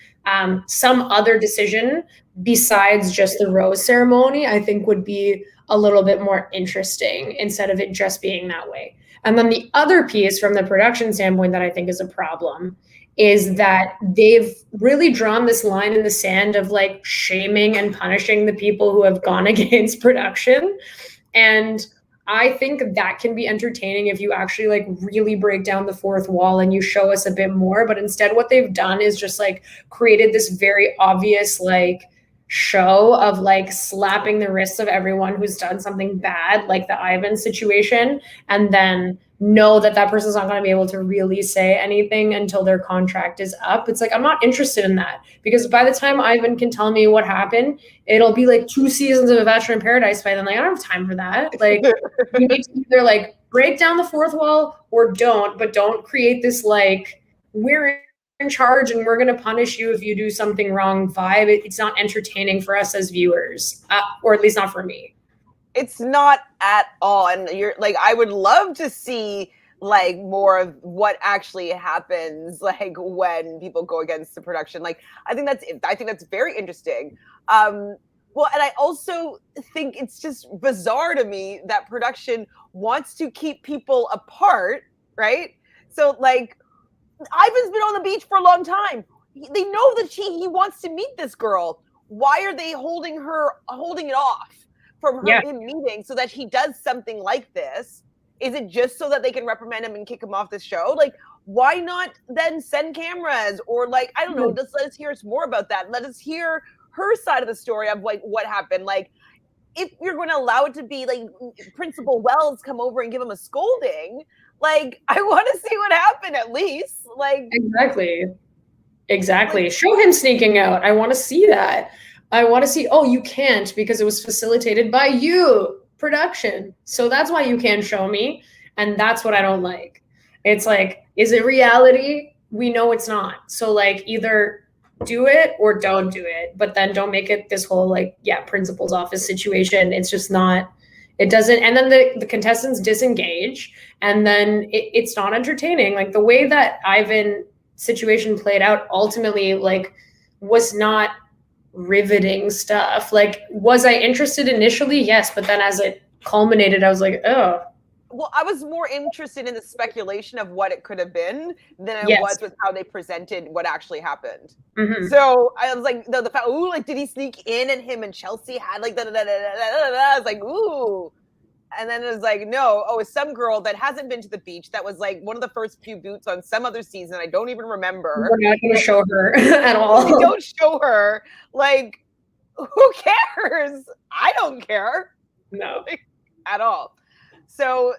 some other decision besides just the rose ceremony. I think would be a little bit more interesting instead of it just being that way. And then the other piece from the production standpoint that I think is a problem is that they've really drawn this line in the sand of like shaming and punishing the people who have gone against production. And I think that can be entertaining if you actually like really break down the fourth wall and you show us a bit more. But instead what they've done is just like created this very obvious like show of like slapping the wrists of everyone who's done something bad, like the Ivan situation, and then know that that person's not going to be able to really say anything until their contract is up. It's like, I'm not interested in that, because by the time Ivan can tell me what happened, it'll be like 2 seasons of A Bachelor in Paradise by then. Like, I don't have time for that. Like, you need to either like break down the fourth wall or don't, but don't create this like, we're in charge and we're going to punish you if you do something wrong vibe. It's not entertaining for us as viewers, or at least not for me. It's not at all. And you're like, I would love to see like more of what actually happens, like when people go against the production. Like, I think that's very interesting. Well, and I also think it's just bizarre to me that production wants to keep people apart, right? So, like, Ivan's been on the beach for a long time. They know that he wants to meet this girl. Why are they holding it off from him meeting so that he does something like this? Is it just so that they can reprimand him and kick him off the show? Like, why not then send cameras or, like, I don't know, just let us hear more about that. Let us hear her side of the story of, like, what happened. Like, if you're going to allow it to be like Principal Wells come over and give him a scolding, like, I want to see what happened at least. Like, exactly. Like, show him sneaking out. I want to see that. I want to see, oh, you can't because it was facilitated by you, production. So that's why you can't show me. And that's what I don't like. It's like, is it reality? We know it's not. So, like, either do it or don't do it, but then don't make it this whole, like, principal's office situation. It's just not, it doesn't. And then the contestants disengage, and then it's not entertaining. Like, the way that Ivan situation played out ultimately, like, was not riveting stuff. Like, was I interested initially? Yes, but then as it culminated, I was like, oh. Well, I was more interested in the speculation of what it could have been than I was with how they presented what actually happened. Mm-hmm. So I was like, the fact, ooh, like, did he sneak in and him and Chelsea had like da da da da da da? I was like, ooh. And then it was like, no, it's some girl that hasn't been to the beach. That was like one of the first few boots on some other season. I don't even remember. We're not going to show her at all. We don't show her. Like, who cares? I don't care. No. Like, at all. So,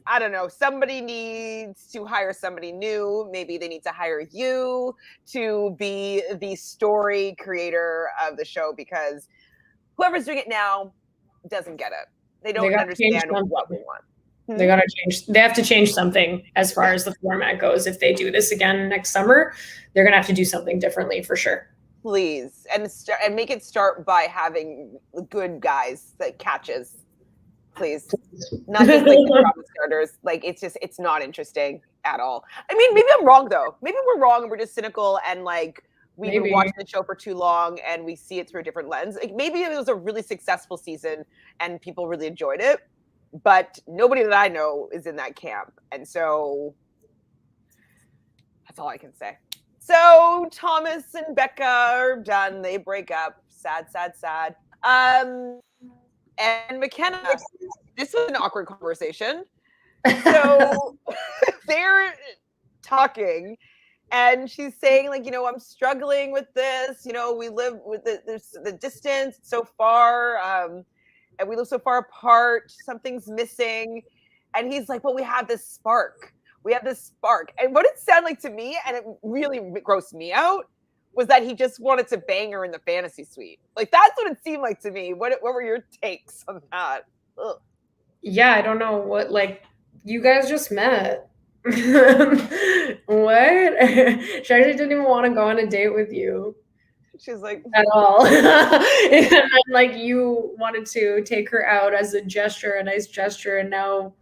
I don't know. Somebody needs to hire somebody new. Maybe they need to hire you to be the story creator of the show, because whoever's doing it now doesn't get it. They don't understand what we want. They gotta change. They have to change something as far as the format goes. If they do this again next summer, they're gonna have to do something differently for sure. Please, and make it start by having good guys that catches. Please, not just like the drama starters. Like, it's not interesting at all. I mean, maybe I'm wrong though. Maybe we're wrong and we're just cynical and like we've been watching the show for too long and we see it through a different lens. Like, maybe it was a really successful season and people really enjoyed it, but nobody that I know is in that camp, and so that's all I can say. So Thomas and Becca are done. They break up. Sad, sad, sad. And McKenna, this was an awkward conversation. So they're talking, and she's saying, like, I'm struggling with this. We live with the distance so far, and we live so far apart. Something's missing. And he's like, well, we have this spark. We have this spark. And what it sounded like to me, and it really grossed me out, was that he just wanted to bang her in the fantasy suite. Like, that's what it seemed like to me. What were your takes on that? Ugh. Yeah, I don't know what, like, you guys just met. What? She actually didn't even want to go on a date with you. She's like, at all. And like, you wanted to take her out as a gesture, a nice gesture, and now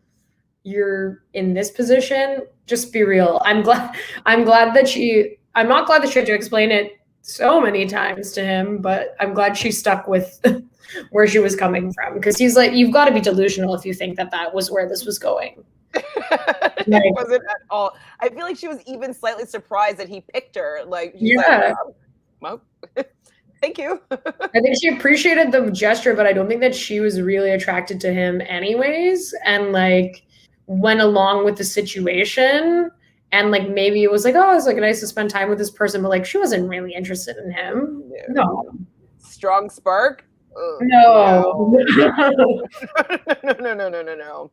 you're in this position. Just be real. I'm not glad that she had to explain it so many times to him, but I'm glad she stuck with where she was coming from, because he's like, you've got to be delusional if you think that was where this was going. It wasn't at all. I feel like she was even slightly surprised that he picked her. Like, she's like, well, thank you. I think she appreciated the gesture, but I don't think that she was really attracted to him anyways, and like went along with the situation. And like, maybe it was like, oh, it's like nice to spend time with this person, but like, she wasn't really interested in him. No. Strong spark? No. No.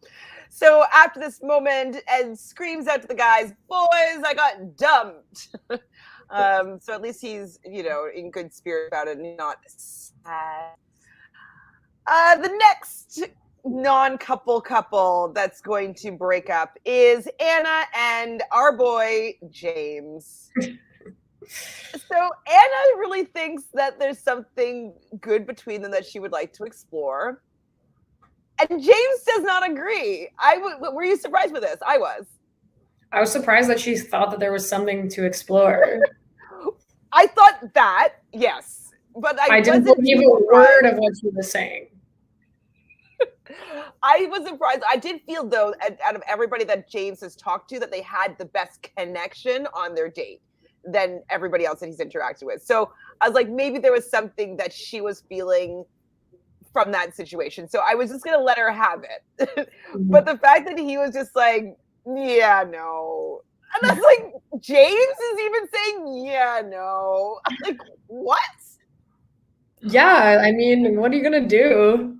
So after this moment, Ed screams out to the guys, boys, I got dumped. So at least he's, in good spirit about it and not sad. The next couple that's going to break up is Anna and our boy James. So Anna really thinks that there's something good between them that she would like to explore, and James does not agree. Were you surprised with this? I was surprised that she thought that there was something to explore. I thought that, yes, But I didn't believe a word of what she was saying. I was surprised. I did feel, though, out of everybody that James has talked to, that they had the best connection on their date than everybody else that he's interacted with. So I was like, maybe there was something that she was feeling from that situation. So I was just going to let her have it. But the fact that he was just like, yeah, no. And that's like, James is even saying, yeah, no. I'm like, what? Yeah, I mean, what are you going to do?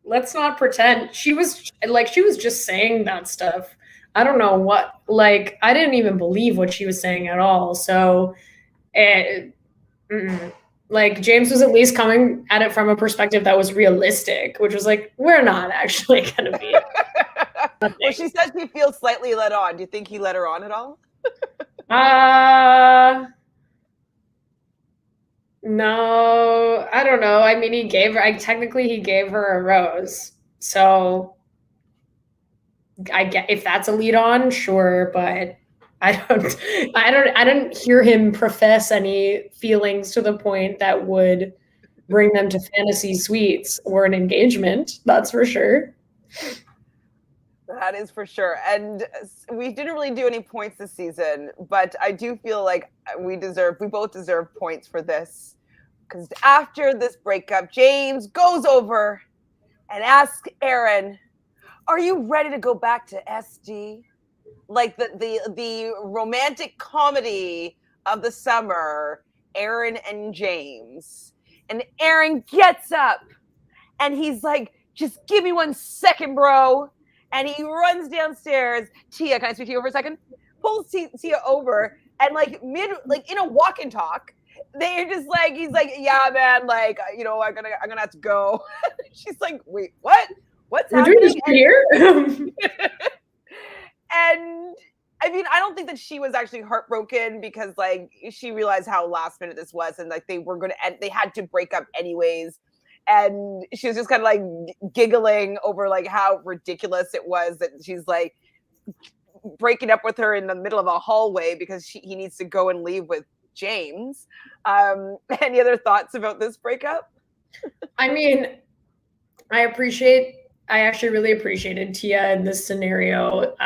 Let's not pretend. She was just saying that stuff. I don't know what, like, I didn't even believe what she was saying at all. So, like, James was at least coming at it from a perspective that was realistic, which was like, we're not actually going to be. Well, she says she feels slightly led on. Do you think he led her on at all? No, I don't know. I mean, he gave her a rose. So I get if that's a lead on, sure, but I didn't hear him profess any feelings to the point that would bring them to fantasy suites or an engagement. That's for sure. That is for sure. And we didn't really do any points this season, but I do feel like we both deserve points for this. Because after this breakup, James goes over and asks Aaron, are you ready to go back to SD? Like the romantic comedy of the summer, Aaron and James. And Aaron gets up and he's like, just give me 1 second, bro. And he runs downstairs. Tia, can I speak to you for a second? Pulls Tia over and in a walk and talk, they're just like, he's like, yeah, man, like, you know, I'm gonna have to go. She's like, wait, what? What's happening? We're doing this here? And I mean, I don't think that she was actually heartbroken because like she realized how last minute this was, and like they had to break up anyways. And she was just kind of like giggling over like how ridiculous it was that she's like breaking up with her in the middle of a hallway because he needs to go and leave with James. Any other thoughts about this breakup? I mean, I actually really appreciated Tia in this scenario.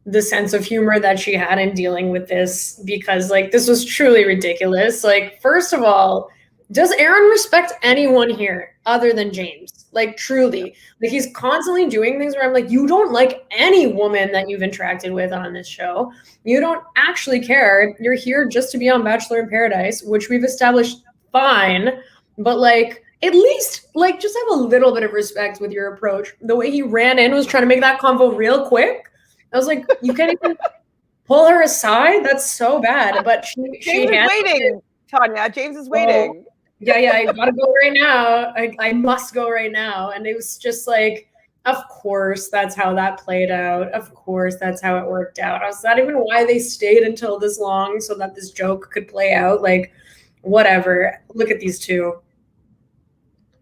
The sense of humor that she had in dealing with this, because like this was truly ridiculous. Like, first of all, does Aaron respect anyone here other than James? Like, truly. Like, he's constantly doing things where I'm like, you don't like any woman that you've interacted with on this show. You don't actually care. You're here just to be on Bachelor in Paradise, which we've established fine. But like, at least like just have a little bit of respect with your approach. The way he ran in was trying to make that convo real quick. I was like, you can't even pull her aside? That's so bad. But James is waiting, Tanya. James is waiting. Yeah, I gotta go right now. I must go right now. And it was just like, of course, that's how that played out. Of course, that's how it worked out. Was that even why they stayed until this long so that this joke could play out? Like, whatever. Look at these two.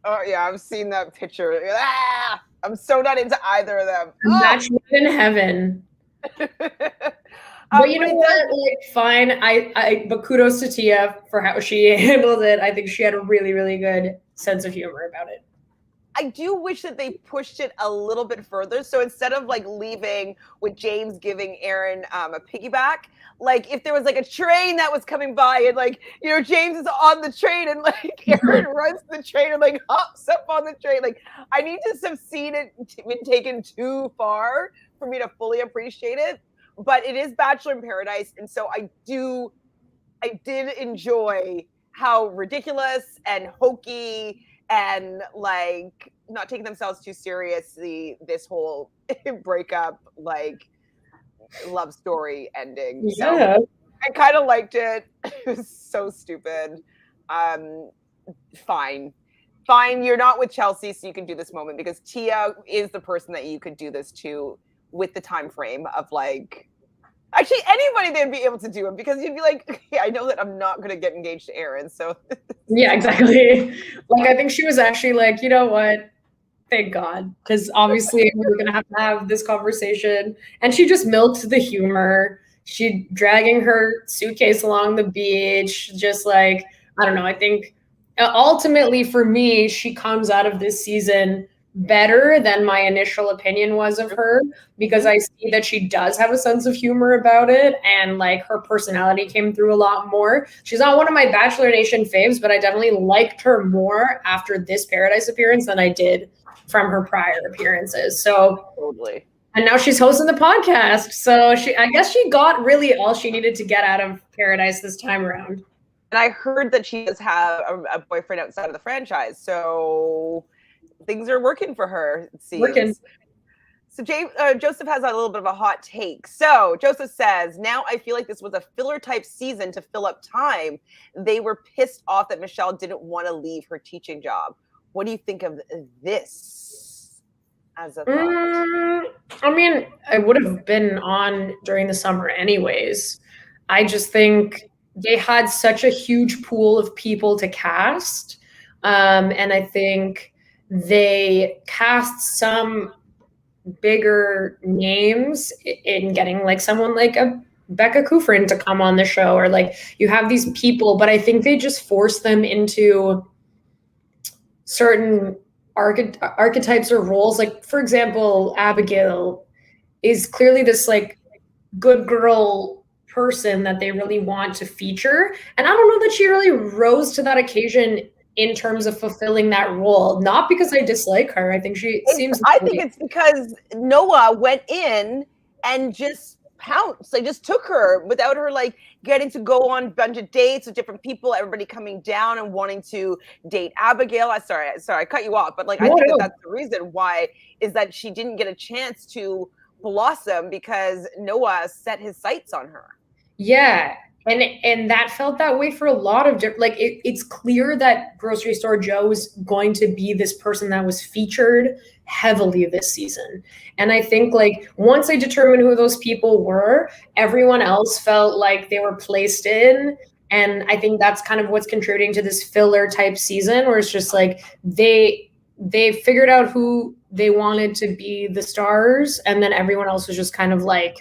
Oh, yeah, I've seen that picture. Ah, I'm so not into either of them. Match made in heaven. But you know what? Like, fine. But kudos to Tia for how she handled it. I think she had a really, really good sense of humor about it. I do wish that they pushed it a little bit further. So instead of like leaving with James giving Aaron a piggyback, like if there was like a train that was coming by and like, you know, James is on the train and like Aaron runs the train and like hops up on the train. Like I need to have seen it been taken too far for me to fully appreciate it. But it is Bachelor in Paradise. And so I did enjoy how ridiculous and hokey and like not taking themselves too seriously this whole breakup like love story ending. Yeah. So I kind of liked it. It was so stupid. Fine, you're not with Chelsea, so you can do this moment because Tia is the person that you could do this to with the time frame of like actually anybody they'd be able to do it because you'd be like, yeah, I know that I'm not gonna get engaged to Aaron, so yeah, exactly. Like I think she was actually like, you know what? Thank God, because obviously we were gonna have to have this conversation, and she just milked the humor. She dragging her suitcase along the beach, just like I don't know. I think ultimately for me, she comes out of this season better than my initial opinion was of her, because I see that she does have a sense of humor about it, and like her personality came through a lot more. She's not one of my Bachelor Nation faves, but I definitely liked her more after this Paradise appearance than I did from her prior appearances. So totally. And now she's hosting the podcast. So I guess she got really all she needed to get out of Paradise this time around. And I heard that she does have a boyfriend outside of the franchise. So things are working for her, it seems. Working. So Joseph has a little bit of a hot take. So Joseph says, now I feel like this was a filler type season to fill up time. They were pissed off that Michelle didn't want to leave her teaching job. What do you think of this as a thought? I mean, I would have been on during the summer anyways. I just think they had such a huge pool of people to cast. And I think they cast some bigger names in getting like someone like a Becca Kufrin to come on the show, or like you have these people, but I think they just force them into certain archetypes or roles. Like, for example, Abigail is clearly this like good girl person that they really want to feature. And I don't know that she really rose to that occasion in terms of fulfilling that role. Not because I dislike her. I think I think it's because Noah went in and just pounced. They just took her without her like getting to go on a bunch of dates with different people, everybody coming down and wanting to date Abigail. Sorry, I cut you off, but like I think that's the reason why, is that she didn't get a chance to blossom because Noah set his sights on her. Yeah. And that felt that way for a lot of different, like it's clear that Grocery Store Joe is going to be this person that was featured heavily this season. And I think like once I determined who those people were, everyone else felt like they were placed in. And I think that's kind of what's contributing to this filler type season, where it's just like they figured out who they wanted to be the stars, and then everyone else was just kind of like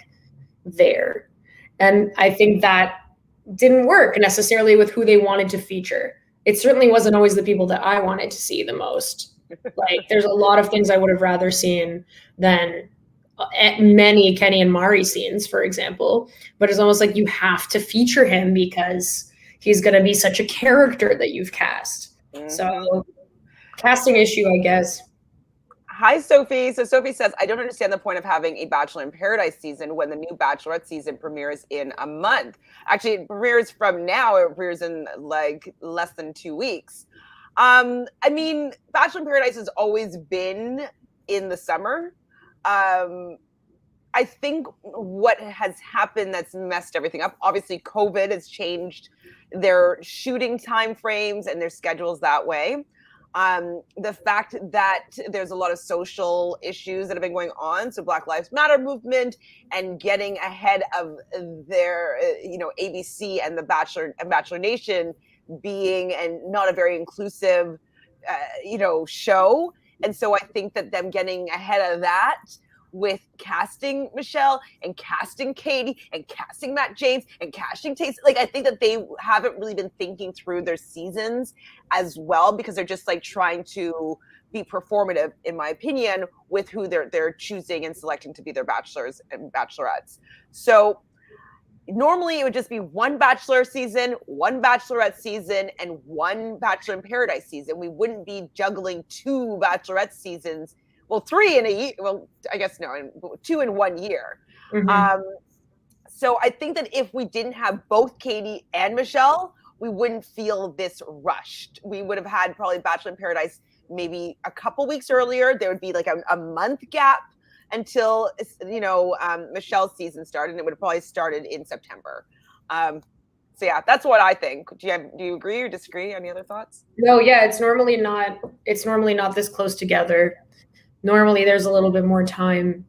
there. And I think that didn't work necessarily with who they wanted to feature. It certainly wasn't always the people that I wanted to see the most. Like there's a lot of things I would have rather seen than many Kenny and Mari scenes, for example. But it's almost like you have to feature him because he's going to be such a character that you've cast. Mm-hmm. So casting issue, I guess. Hi, Sophie. So Sophie says, I don't understand the point of having a Bachelor in Paradise season when the new Bachelorette season premieres in a month. Actually, it premieres from now. It premieres in like less than 2 weeks. I mean, Bachelor in Paradise has always been in the summer. I think what has happened that's messed everything up, obviously COVID has changed their shooting time frames and their schedules that way. The fact that there's a lot of social issues that have been going on, so Black Lives Matter movement, and getting ahead of their, ABC and the Bachelor and Bachelor Nation being and not a very inclusive, show. And so I think that them getting ahead of that with casting Michelle and casting Katie and casting Matt James and casting Taste, like I think that they haven't really been thinking through their seasons as well, because they're just like trying to be performative, in my opinion, with who they're choosing and selecting to be their bachelors and bachelorettes. So normally it would just be one Bachelor season, one Bachelorette season, and one Bachelor in Paradise season. We wouldn't be juggling 2 Bachelorette seasons. Well, 3 in a year. Well, I guess no, 2 in 1 year. Mm-hmm. So I think that if we didn't have both Katie and Michelle, we wouldn't feel this rushed. We would have had probably Bachelor in Paradise maybe a couple weeks earlier. There would be like a month gap until Michelle's season started, and it would have probably started in September. So yeah, that's what I think. Do you agree or disagree? Any other thoughts? No, yeah, it's normally not this close together. Normally there's a little bit more time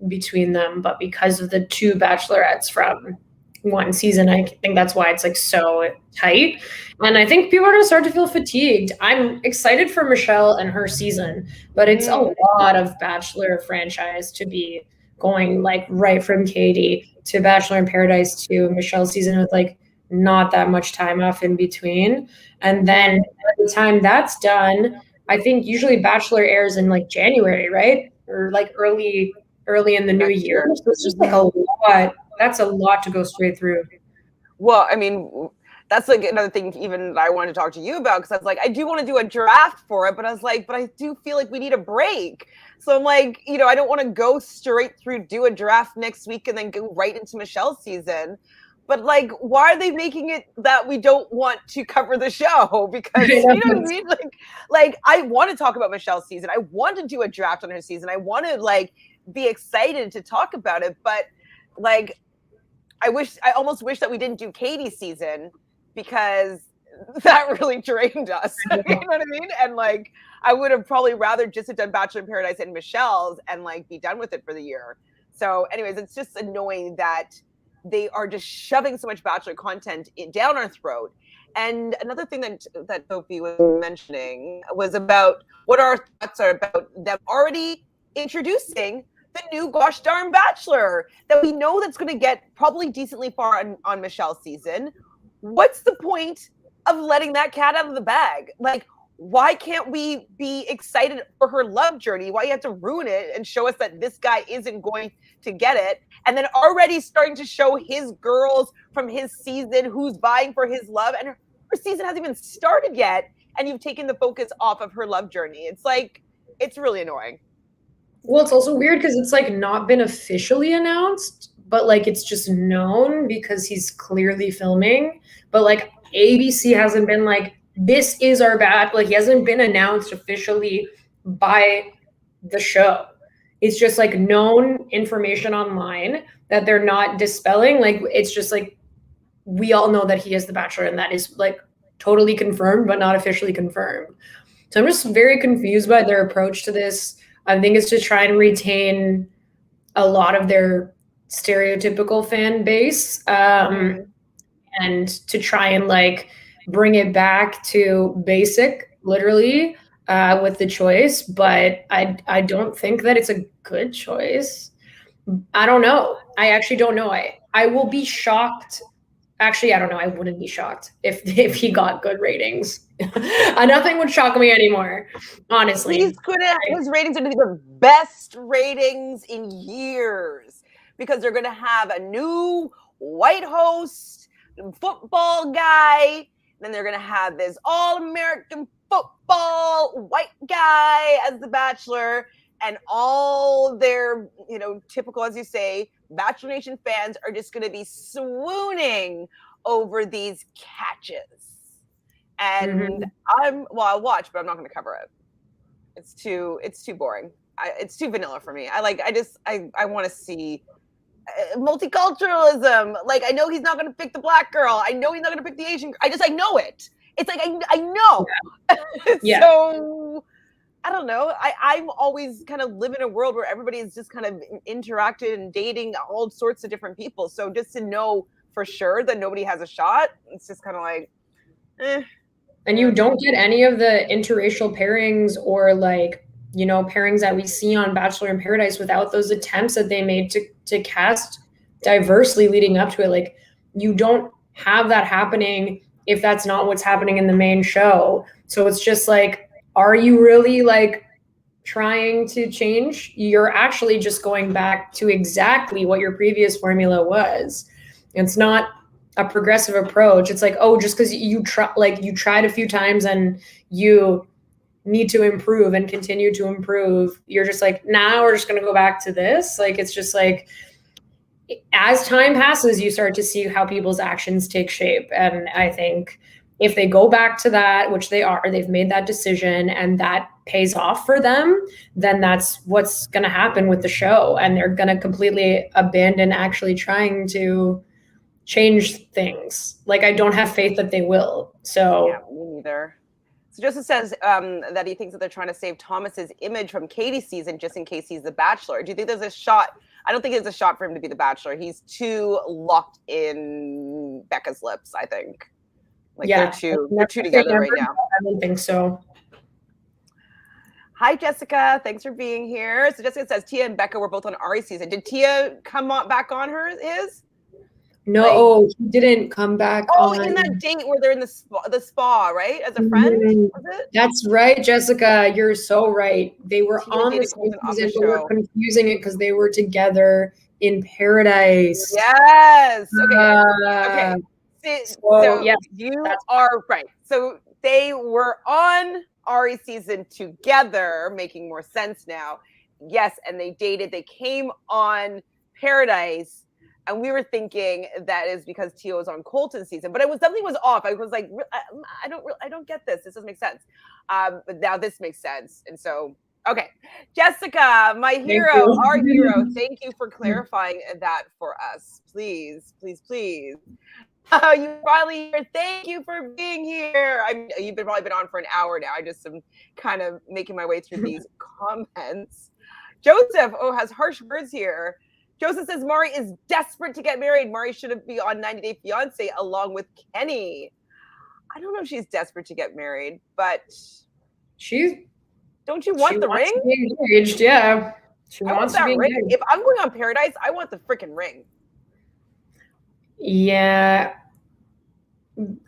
between them, but because of the 2 bachelorettes from one season, I think that's why it's like so tight. And I think people are going to start to feel fatigued. I'm excited for Michelle and her season, but it's a lot of Bachelor franchise to be going like right from Katie to Bachelor in Paradise to Michelle's season with like not that much time off in between. And then by the time that's done, I think usually Bachelor airs in like January, right? Or like early in the new year. So it's just like a lot. That's a lot to go straight through. Well, I mean, that's like another thing even I wanted to talk to you about, because I was like, I do want to do a draft for it, but I was like, but I do feel like we need a break. So I'm like, I don't want to go straight through, do a draft next week and then go right into Michelle's season. But like, why are they making it that we don't want to cover the show? Because you know what I mean? Like I want to talk about Michelle's season. I want to do a draft on her season. I want to like be excited to talk about it. But like, I almost wish that we didn't do Katie's season, because that really drained us. You know what I mean? And like, I would have probably rather just have done Bachelor in Paradise and Michelle's and like be done with it for the year. So anyways, it's just annoying that they are just shoving so much Bachelor content down our throat. And another thing that Sophie was mentioning was about what our thoughts are about them already introducing the new gosh darn Bachelor that we know that's going to get probably decently far on Michelle's season. What's the point of letting that cat out of the bag? Like, why can't we be excited for her love journey? Why you have to ruin it and show us that this guy isn't going to get it? And then already starting to show his girls from his season who's vying for his love, and her season hasn't even started yet, and you've taken the focus off of her love journey. It's like, it's really annoying. Well, it's also weird because it's like not been officially announced, but like it's just known because he's clearly filming. But like ABC hasn't been like, this is our like he hasn't been announced officially by the show. It's just like known information online that they're not dispelling. Like it's just like, we all know that he is the Bachelor, and that is like totally confirmed, but not officially confirmed. So I'm just very confused by their approach to this. I think it's to try and retain a lot of their stereotypical fan base, and to try and like bring it back to basic, literally, with the choice. But I don't think that it's a good choice. I don't know. I actually don't know. I will be shocked. Actually, I don't know. I wouldn't be shocked if he got good ratings. Nothing would shock me anymore, honestly. His ratings are going to be the best ratings in years, because they're going to have a new white host, football guy. Then they're going to have this all-American football white guy as the Bachelor, and all their, typical, as you say, Bachelor Nation fans are just going to be swooning over these catches. And I'll watch, but I'm not going to cover it. It's too boring. It's too vanilla for me. I want to see multiculturalism. Like, I know he's not going to pick the black girl. I know he's not going to pick the Asian girl. I know it. It's like, I know. Yeah. So I don't know. I'm always kind of live in a world where everybody is just kind of interacted and dating all sorts of different people. So just to know for sure that nobody has a shot, it's just kind of like, And you don't get any of the interracial pairings or like, pairings that we see on Bachelor in Paradise without those attempts that they made to cast diversely leading up to it. Like, you don't have that happening if that's not what's happening in the main show. So it's just like, are you really like trying to change? You're actually just going back to exactly what your previous formula was. It's not a progressive approach. It's like, oh, just because you tried a few times and you need to improve and continue to improve, you're just like, nah, we're just going to go back to this. Like, it's just like, as time passes, you start to see how people's actions take shape. And I think if they go back to that, which they've made that decision and that pays off for them, then that's what's going to happen with the show. And they're going to completely abandon actually trying to change things. Like, I don't have faith that they will. So yeah, me neither. So Joseph says that he thinks that they're trying to save Thomas's image from Katie's season just in case he's the Bachelor. Do you think there's a shot? I don't think there's a shot for him to be the Bachelor. He's too locked in Becca's lips, I think. Like, yeah, they're two together right now. I don't think so. Hi, Jessica. Thanks for being here. So Jessica says Tia and Becca were both on Ari's season. Did Tia come back on his? No, he didn't come back on. In that date where they're in the spa, right? As a friend, was it? That's right, Jessica. You're so right. They were on the same on the season, but show. we're confusing it because they were together in Paradise. Yes. Okay. So yes, you are right. So they were on Ari's season together, making more sense now. Yes, and they dated. They came on Paradise, and we were thinking that is because Tio was on Colton's season, but something was off. I was like, I don't get this. This doesn't make sense. But now this makes sense, and so okay, Jessica, my hero, our hero. Thank you for clarifying that for us. Please, please, please. You Riley here. Thank you for being here. You've probably been on for an hour now. I just am kind of making my way through these comments. Joseph, has harsh words here. Joseph says Mari is desperate to get married. Mari should be on 90 Day Fiance along with Kenny. I don't know if she's desperate to get married, but don't you want the ring? To be engaged, yeah. She wants that ring. Engaged. If I'm going on Paradise, I want the freaking ring. Yeah.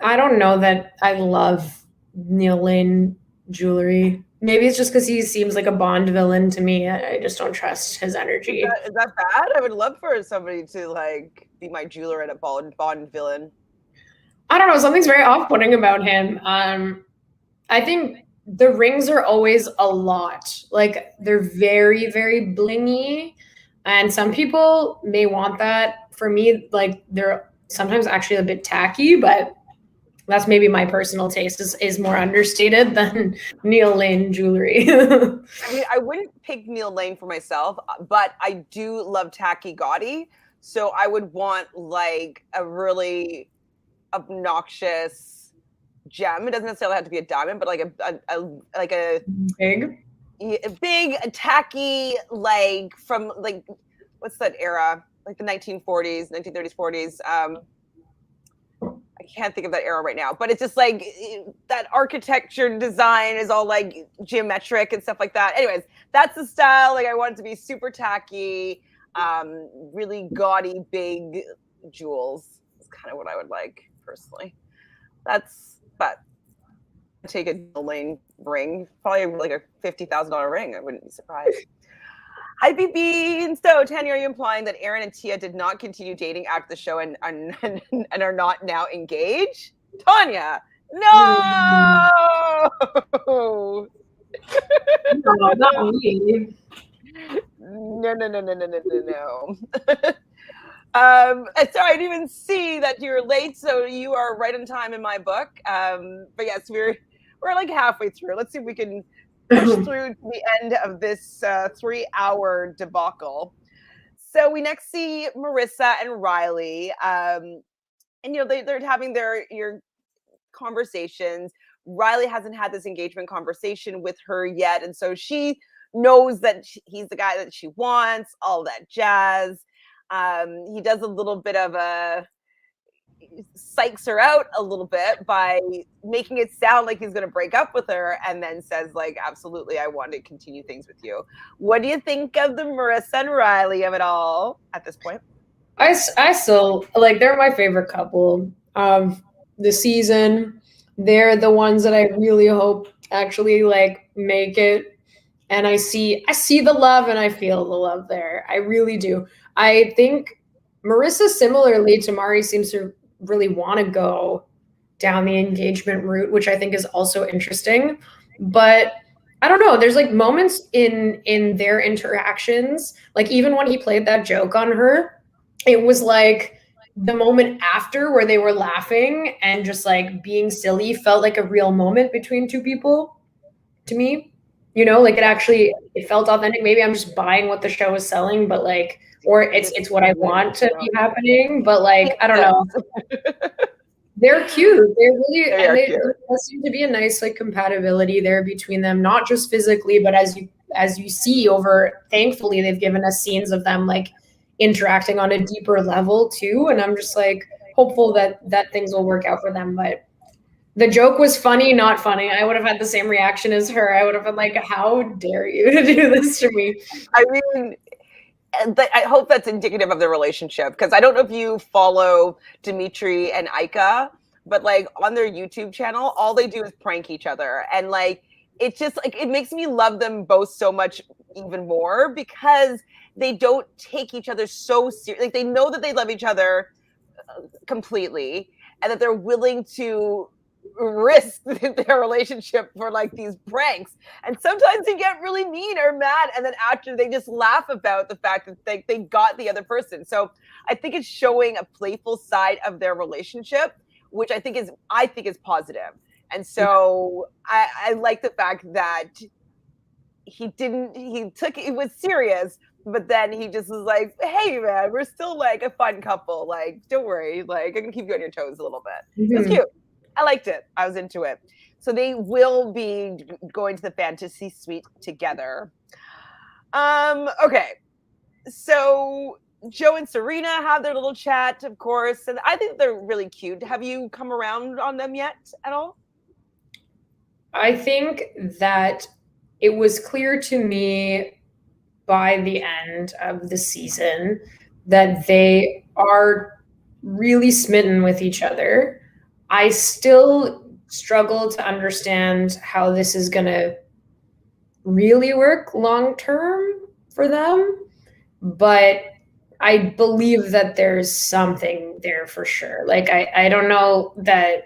I don't know that I love Neil Lane jewelry. Maybe it's just because he seems like a Bond villain to me. I just don't trust his energy. Is that bad? I would love for somebody to be my jeweler and a Bond villain. I don't know. Something's very off-putting about him. I think the rings are always a lot. Like they're very, very blingy. And some people may want that. For me, they're sometimes actually a bit tacky, but that's maybe my personal taste is more understated than Neil Lane jewelry. I wouldn't pick Neil Lane for myself, but I do love tacky gaudy. So I would want a really obnoxious gem. It doesn't necessarily have to be a diamond, but a big tacky, from what's that era? Like the 1940s, 1930s, 40s. I can't think of that era right now, but it's just that architecture design is all geometric and stuff like that. Anyways, that's the style. I want it to be super tacky, really gaudy, big jewels. Is kind of what I would like personally. But take a Lane ring, probably a $50,000 ring. I wouldn't be surprised. Hi, BP and so Tanya, are you implying that Aaron and Tia did not continue dating after the show and are not now engaged? Tanya, no! No, not me. No. Sorry, I didn't even see that you're late, so you are right on time in my book. But yes, we're halfway through. Let's see if we can push through to the end of this 3-hour debacle. So we next see Marissa and Riley, and they're having your conversations. Riley hasn't had this engagement conversation with her yet, and so she knows that he's the guy that she wants, all that jazz. He does a little bit of psychs her out a little bit by making it sound like he's going to break up with her, and then says absolutely, I want to continue things with you. What do you think of the Marissa and Riley of it all at this point? I still they're my favorite couple of the season. They're the ones that I really hope actually make it, and I see the love and I feel the love there. I really do. I think Marissa, similarly to Mari, seems to really want to go down the engagement route, which I think is also interesting. But I don't know, there's moments in their interactions, even when he played that joke on her, it was the moment after where they were laughing and just being silly felt like a real moment between two people to me. It felt authentic. Maybe I'm just buying what the show is selling, but or it's what I want to be happening, but I don't know. They're cute. They're really, and there seem to be a nice compatibility there between them, not just physically, but as you see over. Thankfully, they've given us scenes of them interacting on a deeper level too, and I'm just hopeful that things will work out for them. But the joke was funny, not funny. I would have had the same reaction as her. I would have been how dare you to do this to me? I mean, I hope that's indicative of their relationship, because I don't know if you follow Dimitri and Aika, but like on their YouTube channel, all they do is prank each other, and like it just like it makes me love them both so much even more, because they don't take each other so seriously. Like they know that they love each other completely, and that they're willing to risk their relationship for like these pranks. And sometimes they get really mean or mad, and then after they just laugh about the fact that they got the other person. So I think it's showing a playful side of their relationship, which I think is positive. And so I like the fact that he took it was serious, but then he just was like, hey man, we're still like a fun couple, like don't worry, like I'm gonna keep you on your toes a little bit. It was cute. I liked it. I was into it. So they will be going to the fantasy suite together. Okay, so Joe and Serena have their little chat, of course, and I think they're really cute. Have you come around on them yet at all? I think that it was clear to me by the end of the season that they are really smitten with each other. I still struggle to understand how this is going to really work long term for them, but I believe that there's something there for sure. Like I don't know that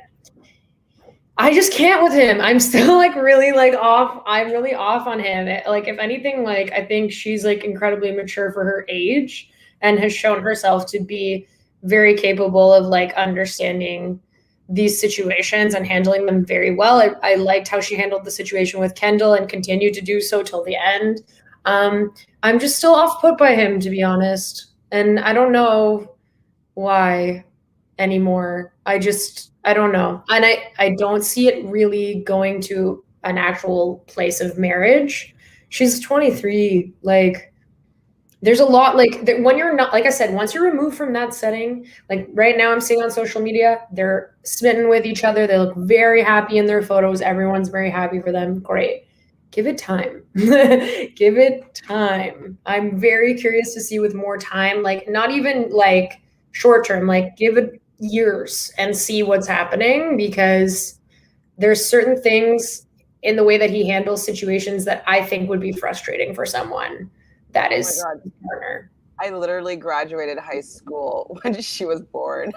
I just can't with him. I'm still like really like off. I'm really off on him. Like if anything, like I think she's like incredibly mature for her age and has shown herself to be very capable of like understanding these situations and handling them very well. I liked how she handled the situation with Kendall and continued to do so till the end. I'm just still off put by him, to be honest. And I don't know why anymore. I don't know. And I don't see it really going to an actual place of marriage. She's 23. Like there's a lot like when you're not, like I said, once you're removed from that setting, like right now I'm seeing on social media, they're smitten with each other. They look very happy in their photos. Everyone's very happy for them. Great. Give it time. Give it time. I'm very curious to see with more time, like not even like short term, like give it years and see what's happening, because there's certain things in the way that he handles situations that I think would be frustrating for someone that is his partner. I literally graduated high school when she was born.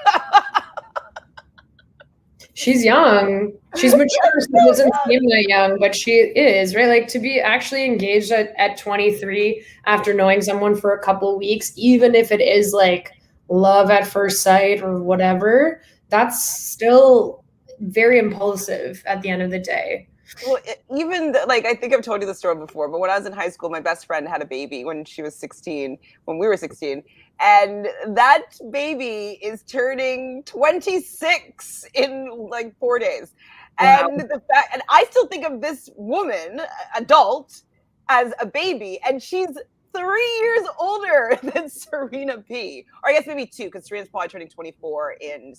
She's young. She's mature. She doesn't seem that young, but she is, right? Like to be actually engaged at 23 after knowing someone for a couple weeks, even if it is like love at first sight or whatever, that's still very impulsive at the end of the day. Well, even like I think I've told you the story before, but when I was in high school, my best friend had a baby when she was 16, when we were 16, and that baby is turning 26 in like 4 days. Wow. And the fact, and I still think of this woman, adult, as a baby, and she's 3 years older than Serena P. Or I guess maybe 2, because Serena's probably turning 24 in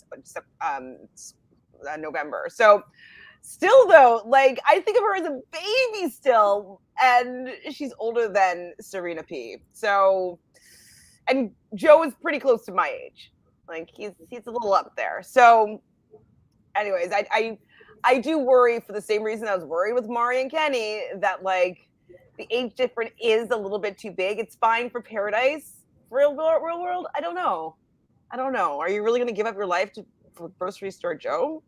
November. So still though, like I think of her as a baby still, and she's older than Serena P. So, and Joe is pretty close to my age. Like he's a little up there. So anyways, I do worry for the same reason I was worried with Mari and Kenny, that like the age difference is a little bit too big. It's fine for Paradise. Real world, I don't know. Are you really going to give up your life for grocery store Joe?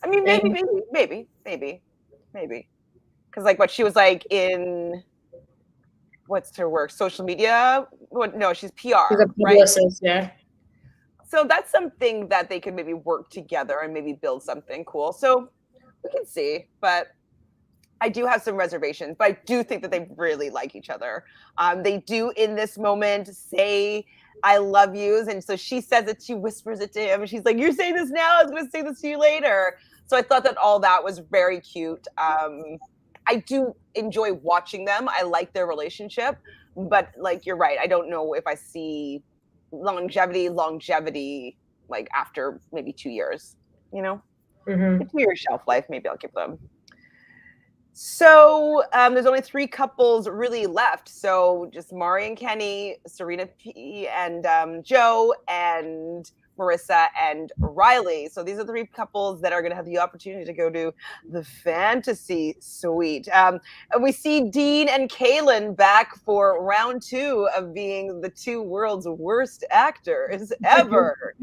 I mean, maybe. Because like what she was like in, what's her work? Social media? What? No, she's PR. She's a publicist, right? Yeah. So that's something that they could maybe work together and maybe build something cool. So we can see, but I do have some reservations. But I do think that they really like each other. They do in this moment say I love yous. And so she says it, she whispers it to him. And she's like, you're saying this now, I was going to say this to you later. So I thought that all that was very cute. I do enjoy watching them. I like their relationship. But like, you're right. I don't know if I see longevity, like after maybe 2 years, you know? Mm-hmm. 2 year shelf life, maybe I'll give them. So there's only 3 couples really left. So just Mari and Kenny, Serena P and Joe, and Marissa and Riley. So these are the 3 couples that are going to have the opportunity to go to the fantasy suite. And we see Dean and Kaylin back for round 2 of being the 2 world's worst actors ever.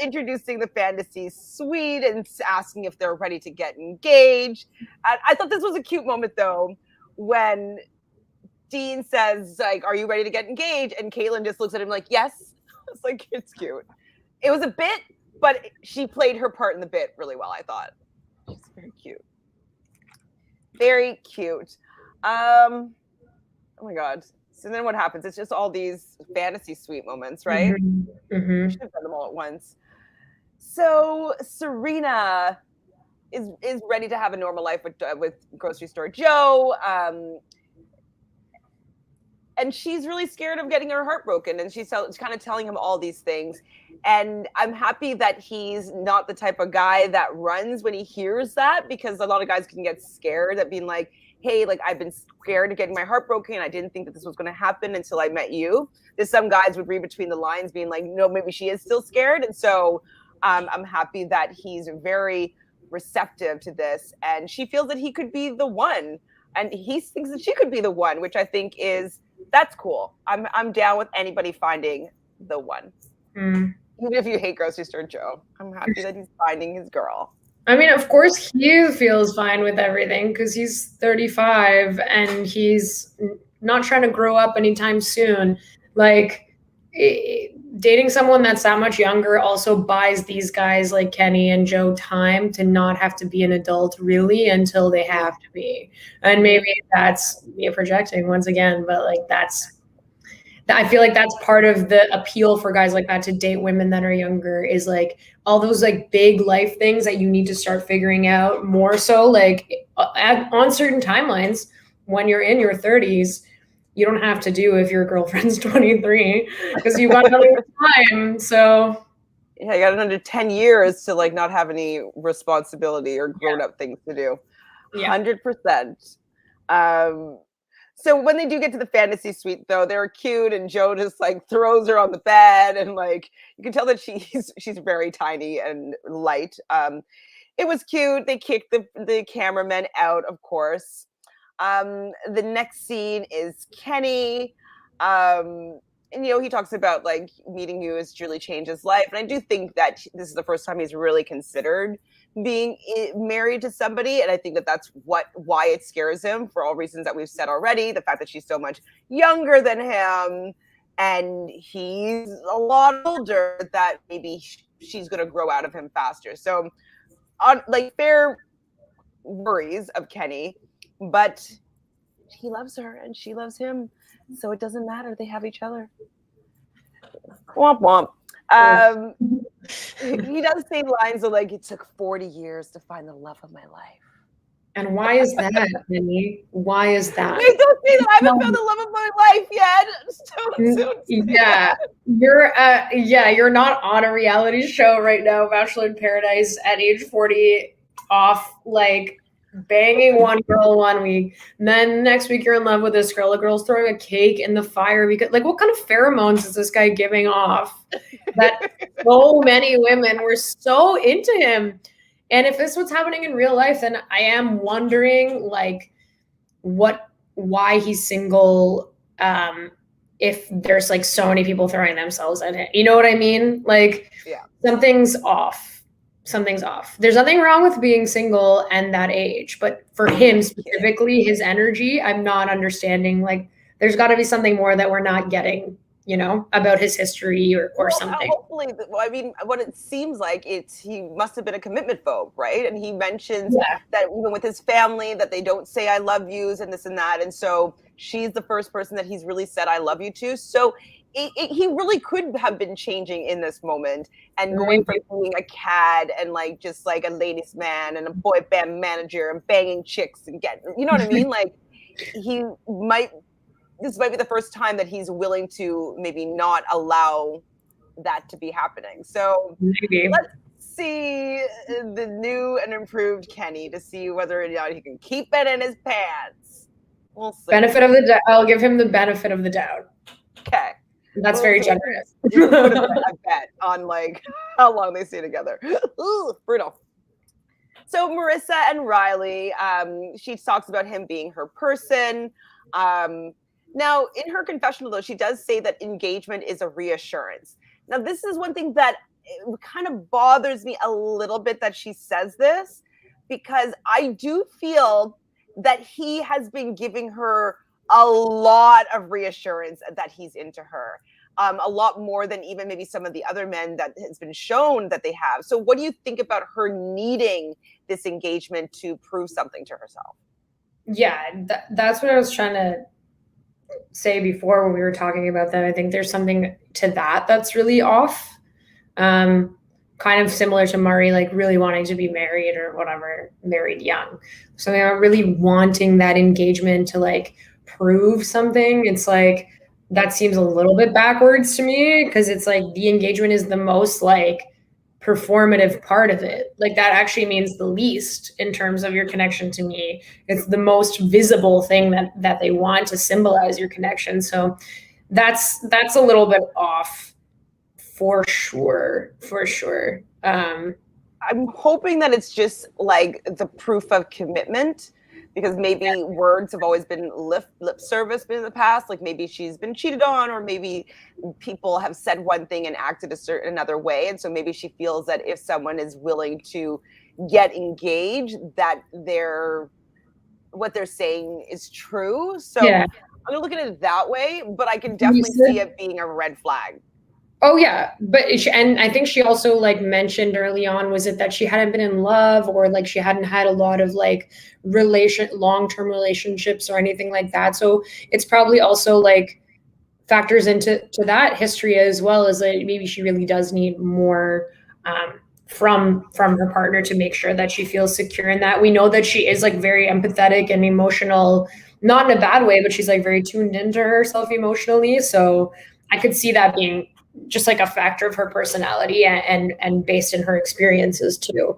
Introducing the fantasy suite and asking if they're ready to get engaged. I thought this was a cute moment, though, when Dean says, like, are you ready to get engaged? And Caitlin just looks at him like, yes. It's like, it's cute. It was a bit, but she played her part in the bit really well, I thought. She's very cute. Very cute. Oh my God. So then what happens? It's just all these fantasy suite moments, right? Mm-hmm. Mm-hmm. We should have done them all at once. So Serena is ready to have a normal life with Grocery Store Joe. And she's really scared of getting her heart broken. And she's kind of telling him all these things. And I'm happy that he's not the type of guy that runs when he hears that, because a lot of guys can get scared at being like, hey, like, I've been scared of getting my heart broken. I didn't think that this was going to happen until I met you. There's some guys would read between the lines being like, no, maybe she is still scared. And so I'm happy that he's very receptive to this. And she feels that he could be the one. And he thinks that she could be the one, which I think that's cool. I'm down with anybody finding the one. Mm. Even if you hate Grocery Store Joe, I'm happy that he's finding his girl. I mean, of course, he feels fine with everything because he's 35 and he's not trying to grow up anytime soon. Like, dating someone that's that much younger also buys these guys like Kenny and Joe time to not have to be an adult really until they have to be. And maybe that's me projecting once again, but like I feel like that's part of the appeal for guys like that to date women that are younger, is like all those like big life things that you need to start figuring out more so like on certain timelines when you're in your 30s. You don't have to do if your girlfriend's 23 because you got another time. So yeah, I got another 10 years to like not have any responsibility or grown up things to do. 100%. So when they do get to the fantasy suite, though, they're cute, and Joe just like throws her on the bed, and like you can tell that she's very tiny and light. It was cute. They kicked the cameraman out, of course. The next scene is Kenny. And he talks about like meeting you has truly changed his life. And I do think that this is the first time he's really considered being married to somebody. And I think that that's why it scares him, for all reasons that we've said already. The fact that she's so much younger than him and he's a lot older, that maybe she's going to grow out of him faster. So on like fair worries of Kenny, but he loves her and she loves him. So it doesn't matter. They have each other. Womp womp. He does say lines of like, it took 40 years to find the love of my life. And why is that, Penny? Why is that? Wait, don't say that. I haven't found the love of my life yet. You're not on a reality show right now, Bachelor in Paradise, at age 40, off like banging one girl one week, and then next week you're in love with this girl. The girl's throwing a cake in the fire because, like, what kind of pheromones is this guy giving off that so many women were so into him? And if this is what's happening in real life, then I am wondering, like, why he's single. If there's like so many people throwing themselves at it, you know what I mean? Like, something's off. Something's off. There's nothing wrong with being single and that age, but for him specifically, his energy, I'm not understanding. Like, there's got to be something more that we're not getting, about his history or something. Hopefully, I mean, what it seems like, he must have been a commitment phobe, right? And he mentions that even with his family, that they don't say I love yous and this and that. And so she's the first person that he's really said I love you to. So he really could have been changing in this moment and going from being a cad and like just like a ladies' man and a boy band manager and banging chicks and you know what I mean? Like this might be the first time that he's willing to maybe not allow that to be happening. So let's see the new and improved Kenny to see whether or not he can keep it in his pants. We'll see. Benefit of the doubt. I'll give him the benefit of the doubt. Okay. That's very generous. You can put a bet on like how long they stay together. Ooh, brutal. So Marissa and Riley, she talks about him being her person. Now, in her confessional, though, she does say that engagement is a reassurance. Now, this is one thing that kind of bothers me a little bit that she says this, because I do feel that he has been giving her a lot of reassurance that he's into her. A lot more than even maybe some of the other men that has been shown that they have. So what do you think about her needing this engagement to prove something to herself? Yeah, that's what I was trying to say before when we were talking about that. I think there's something to that that's really off. Kind of similar to Murray, like really wanting to be married or whatever, married young. So they're really wanting that engagement to like prove something. It's like, that seems a little bit backwards to me, because it's like the engagement is the most like performative part of it. Like that actually means the least in terms of your connection to me. It's the most visible thing that they want to symbolize your connection. So that's a little bit off for sure. I'm hoping that it's just like the proof of commitment, because maybe words have always been lip service in the past. Like maybe she's been cheated on, or maybe people have said one thing and acted another way. And so maybe she feels that if someone is willing to get engaged, that what they're saying is true. So yeah. I'm gonna look at it that way, but I can definitely see it being a red flag. Oh yeah, and I think she also like mentioned early on, was it that she hadn't been in love, or like she hadn't had a lot of like long-term relationships or anything like that. So it's probably also like factors into that history, as well as like maybe she really does need more from her partner to make sure that she feels secure in that. We know that she is like very empathetic and emotional, not in a bad way, but she's like very tuned into herself emotionally. So I could see that being just like a factor of her personality and based in her experiences too.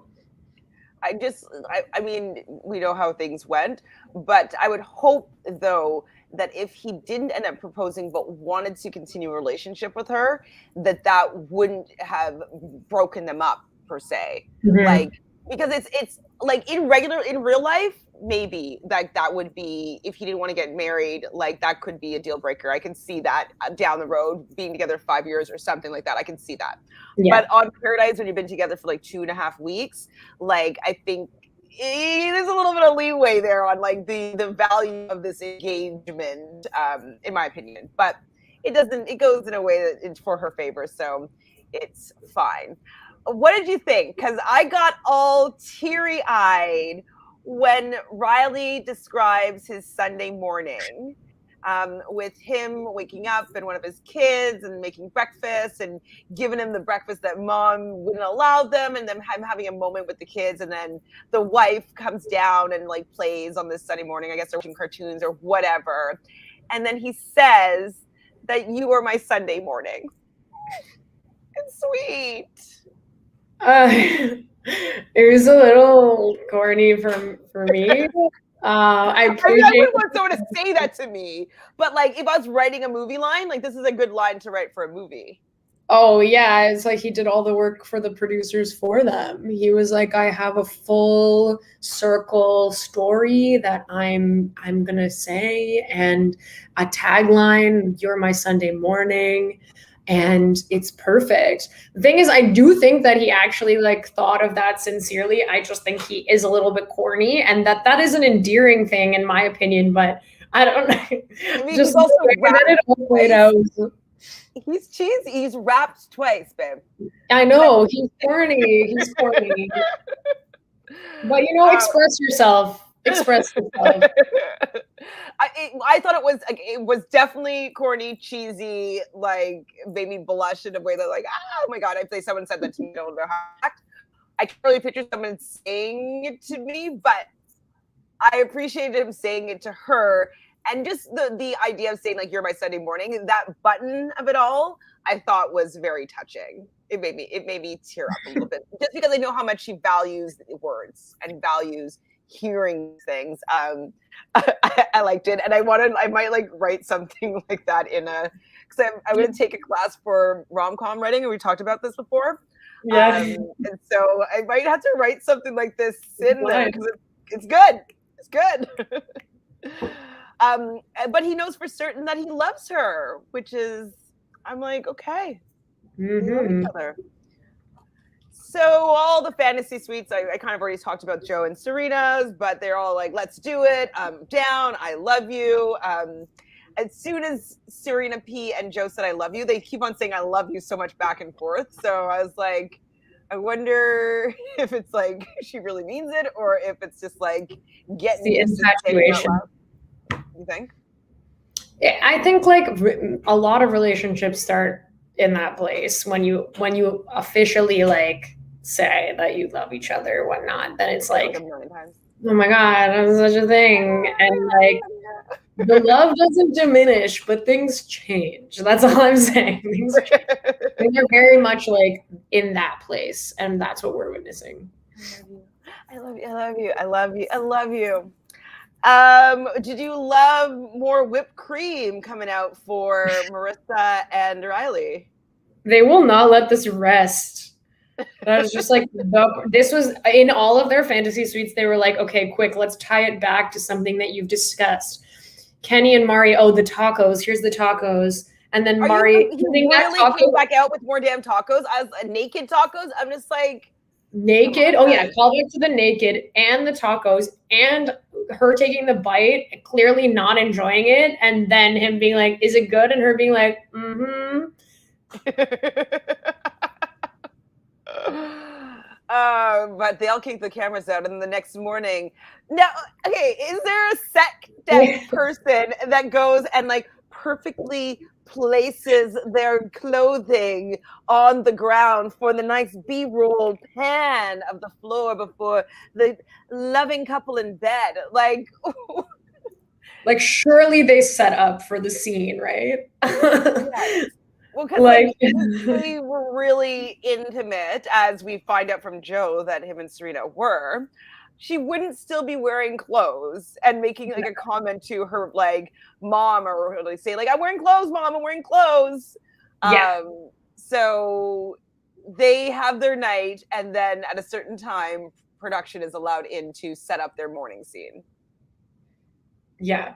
I mean, we know how things went, but I would hope though that if he didn't end up proposing but wanted to continue a relationship with her, that wouldn't have broken them up per se. Mm-hmm. Like, because it's like in real life, maybe that would be, if he didn't want to get married, like that could be a deal breaker. I can see that down the road, being together 5 years or something like that. I can see that. Yeah. But on Paradise, when you've been together for like 2.5 weeks, like I think there's a little bit of leeway there on like the value of this engagement, in my opinion. But it goes in a way that it's for her favor, so it's fine. What did you think? Because I got all teary-eyed when Riley describes his Sunday morning, with him waking up and one of his kids and making breakfast and giving him the breakfast that mom wouldn't allow them, and then him having a moment with the kids, and then the wife comes down and like plays on this Sunday morning. I guess they're watching cartoons or whatever. And then he says that you were my Sunday morning. It's sweet. It was a little corny for me. I appreciate. I wouldn't want someone to say that to me, but like if I was writing a movie line, like this is a good line to write for a movie. Oh yeah, it's like he did all the work for the producers for them. He was like, I have a full circle story that I'm gonna say, and a tagline, "You're my Sunday morning." And it's perfect. The thing is, I do think that he actually like thought of that sincerely. I just think he is a little bit corny, and that is an endearing thing in my opinion, but I don't know. I mean, just he's also played out. He's cheesy. He's rapped twice, babe. I know. He's corny. He's corny. But express yourself. Express yourself. I thought it was definitely corny, cheesy, like made me blush in a way that like, oh my god, if someone said that to me, I don't know how to act. I can't really picture someone saying it to me, but I appreciated him saying it to her, And just the idea of saying like, you're my Sunday morning, that button of it all, I thought was very touching. It made me tear up a little bit, just because I know how much she values words and values hearing things. I liked it, and I might like write something like that because I'm going to take a class for rom-com writing, and we talked about this before. Yeah. And so I might have to write something like this in there, because it's good. It's good. But he knows for certain that he loves her, which is, I'm like, okay. Mm-hmm. We love each other. So all the fantasy suites, I kind of already talked about Joe and Serena's, but they're all like, let's do it. I'm down. I love you. As soon as Serena P and Joe said, I love you, they keep on saying, I love you so much back and forth. So I was like, I wonder if it's like she really means it, or if it's just like getting the infatuation. You think? Yeah, I think like a lot of relationships start in that place when you officially like say that you love each other or whatnot. Then it's like, oh my God, I'm such a thing, and like the love doesn't diminish, but things change. That's all I'm saying. Things change. They're very much like in that place, and that's what we're witnessing. I love you. I love you. I love you. I love you. Did you love more whipped cream coming out for Marissa and Riley? They will not let this rest. That was just like this was in all of their fantasy suites. They were like, okay, quick, let's tie it back to something that you've discussed. Kenny and Mari, the tacos. Here's the tacos. And then Mari really came back out with more damn tacos. As naked tacos. I'm just like naked. Oh yeah, call back to the naked and the tacos and her taking the bite, clearly not enjoying it, and then him being like, "Is it good?" and her being like, "Mm-hmm." But they all kicked the cameras out, and the next morning, now, okay, is there a set desk person that goes and like perfectly places their clothing on the ground for the nice B-roll pan of the floor before the loving couple in bed? Like surely they set up for the scene, right? Yes. Well, because like they were really intimate, as we find out from Joe that him and Serena were. She wouldn't still be wearing clothes and making like a comment to her like mom, or they say like, I'm wearing clothes, mom, I'm wearing clothes. Yeah. So they have their night, and then at a certain time, production is allowed in to set up their morning scene. Yeah.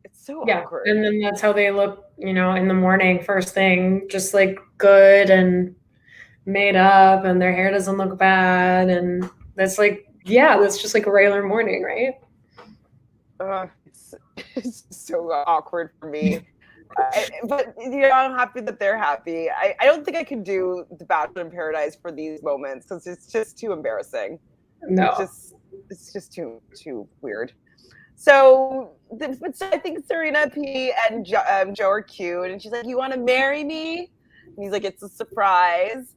It's so awkward. And then that's how they look, in the morning, first thing, just like good and made up, and their hair doesn't look bad. And that's like, that's just like a regular morning, right? It's so awkward for me. But I'm happy that they're happy. I don't think I could do The Bachelor in Paradise for these moments, because it's just too embarrassing. No, it's just too weird. So I think Serena P and Joe are cute, and she's like, "You want to marry me?" And he's like, "It's a surprise."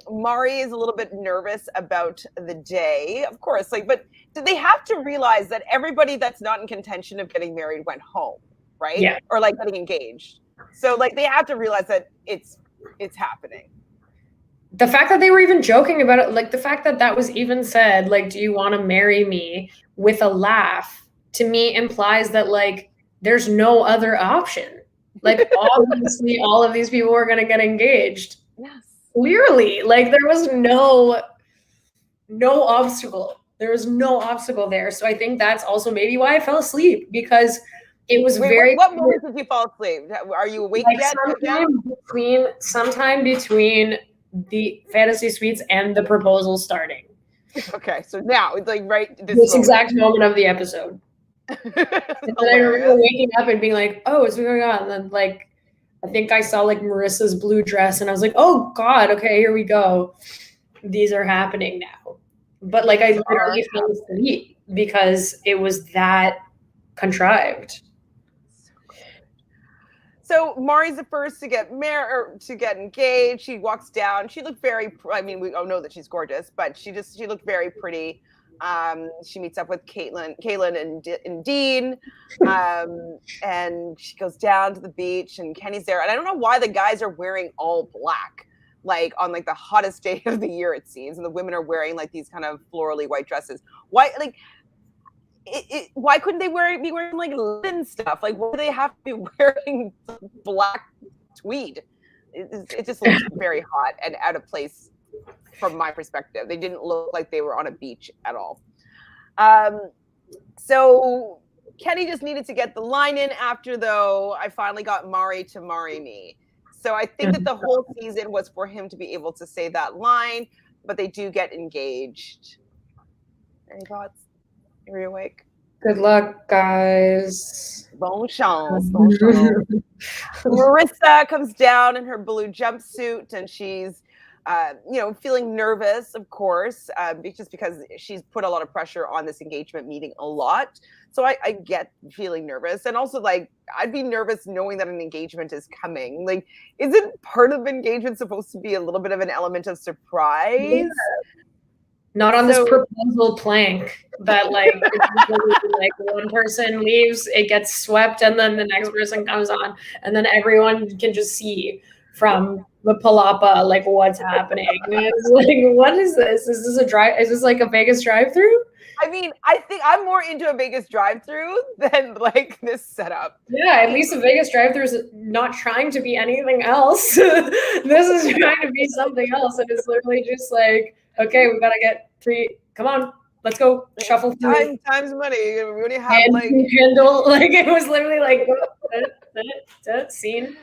Mari is a little bit nervous about the day, of course. Like, but did they have to realize that everybody that's not in contention of getting married went home, right? Yeah. Or like getting engaged. So like they have to realize that it's happening. The fact that they were even joking about it, like the fact that that was even said, like, "Do you want to marry me?" with a laugh, to me implies that like there's no other option. Like obviously all of these people were going to get engaged. Yes. Clearly, like there was no obstacle. There was no obstacle there. So I think that's also maybe why I fell asleep, because it was very. What moment did you fall asleep? Are you awake yet? Sometime between the fantasy suites and the proposal starting. Okay, so now it's like right this exact moment of the episode. And then I remember waking up and being like, "Oh, what's going on?" And then like I think I saw like Marissa's blue dress, and I was like, "Oh God, okay, here we go. These are happening now." But like I literally fell asleep because it was that contrived. So Mari's the first to get married, or to get engaged. She walks down. She looked very. I mean, we all know that she's gorgeous, but she looked very pretty. She meets up with Caitlin and Dean, and she goes down to the beach, and Kenny's there. And I don't know why the guys are wearing all black, like on like the hottest day of the year, it seems, and the women are wearing like these kind of florally white dresses. Why, like, why couldn't they be wearing like linen stuff? Like, why do they have to be wearing black tweed? It just looks very hot and out of place from my perspective. They didn't look like they were on a beach at all. So Kenny just needed to get the line in after, though, I finally got Mari to marry me. So I think that the whole season was for him to be able to say that line, but they do get engaged. Any thoughts? Are you awake? Good luck, guys. Bon chance. Bon chance. Marissa comes down in her blue jumpsuit, and she's feeling nervous, of course, just because she's put a lot of pressure on this engagement meeting a lot. So I get feeling nervous. And also, like, I'd be nervous knowing that an engagement is coming. Like, isn't part of engagement supposed to be a little bit of an element of surprise? Yeah. Not on this proposal plank that, like, like one person leaves, it gets swept, and then the next person comes on, and then everyone can just see from the palapa, like, what's happening. It's like, what is this? Is this like a Vegas drive-through? I mean, I think I'm more into a Vegas drive-through than like this setup. Yeah, at least a Vegas drive-through is not trying to be anything else. This is trying to be something else, and it's literally just like, okay, we gotta get 3. Come on, let's go. Shuffle through. Time's money. We already have and like handle. Like, it was literally like scene.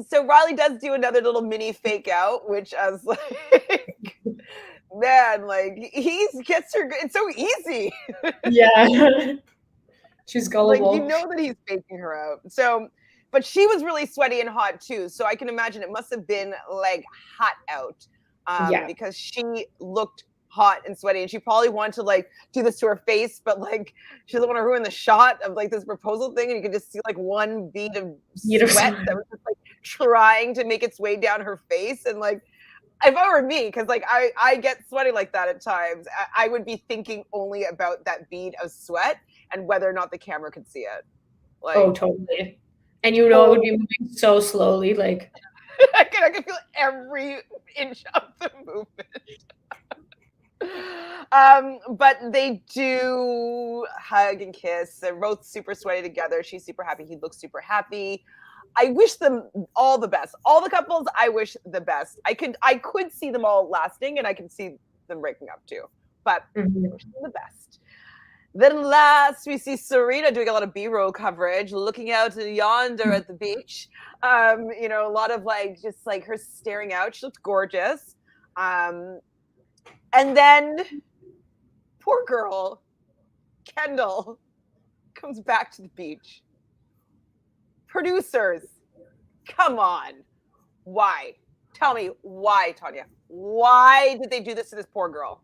So Riley does do another little mini fake out, which I was like, man, like he gets her. It's so easy. Yeah, she's gullible. Like, you know that he's faking her out. So, but she was really sweaty and hot too. So I can imagine it must have been like hot out. Because she looked hot and sweaty, and she probably wanted to like do this to her face, but like she doesn't want to ruin the shot of like this proposal thing, and you can just see like one bead of sweat that was just like trying to make its way down her face. And like, if I were me, because like I get sweaty like that at times, I would be thinking only about that bead of sweat and whether or not the camera could see it. Like, oh, totally. And it would be moving so slowly, like. I can feel every inch of the movement. But they do hug and kiss. They're both super sweaty together. She's super happy. He looks super happy. I wish them all the best. All the couples, I wish the best. I could see them all lasting, and I can see them breaking up too. But I wish them the best. Then last, we see Serena doing a lot of B-roll coverage, looking out yonder at the beach. A lot of like, just like her staring out. She looked gorgeous. And then poor girl, Kendall, comes back to the beach. Producers, come on. Why? Tell me why, Tanya. Why did they do this to this poor girl?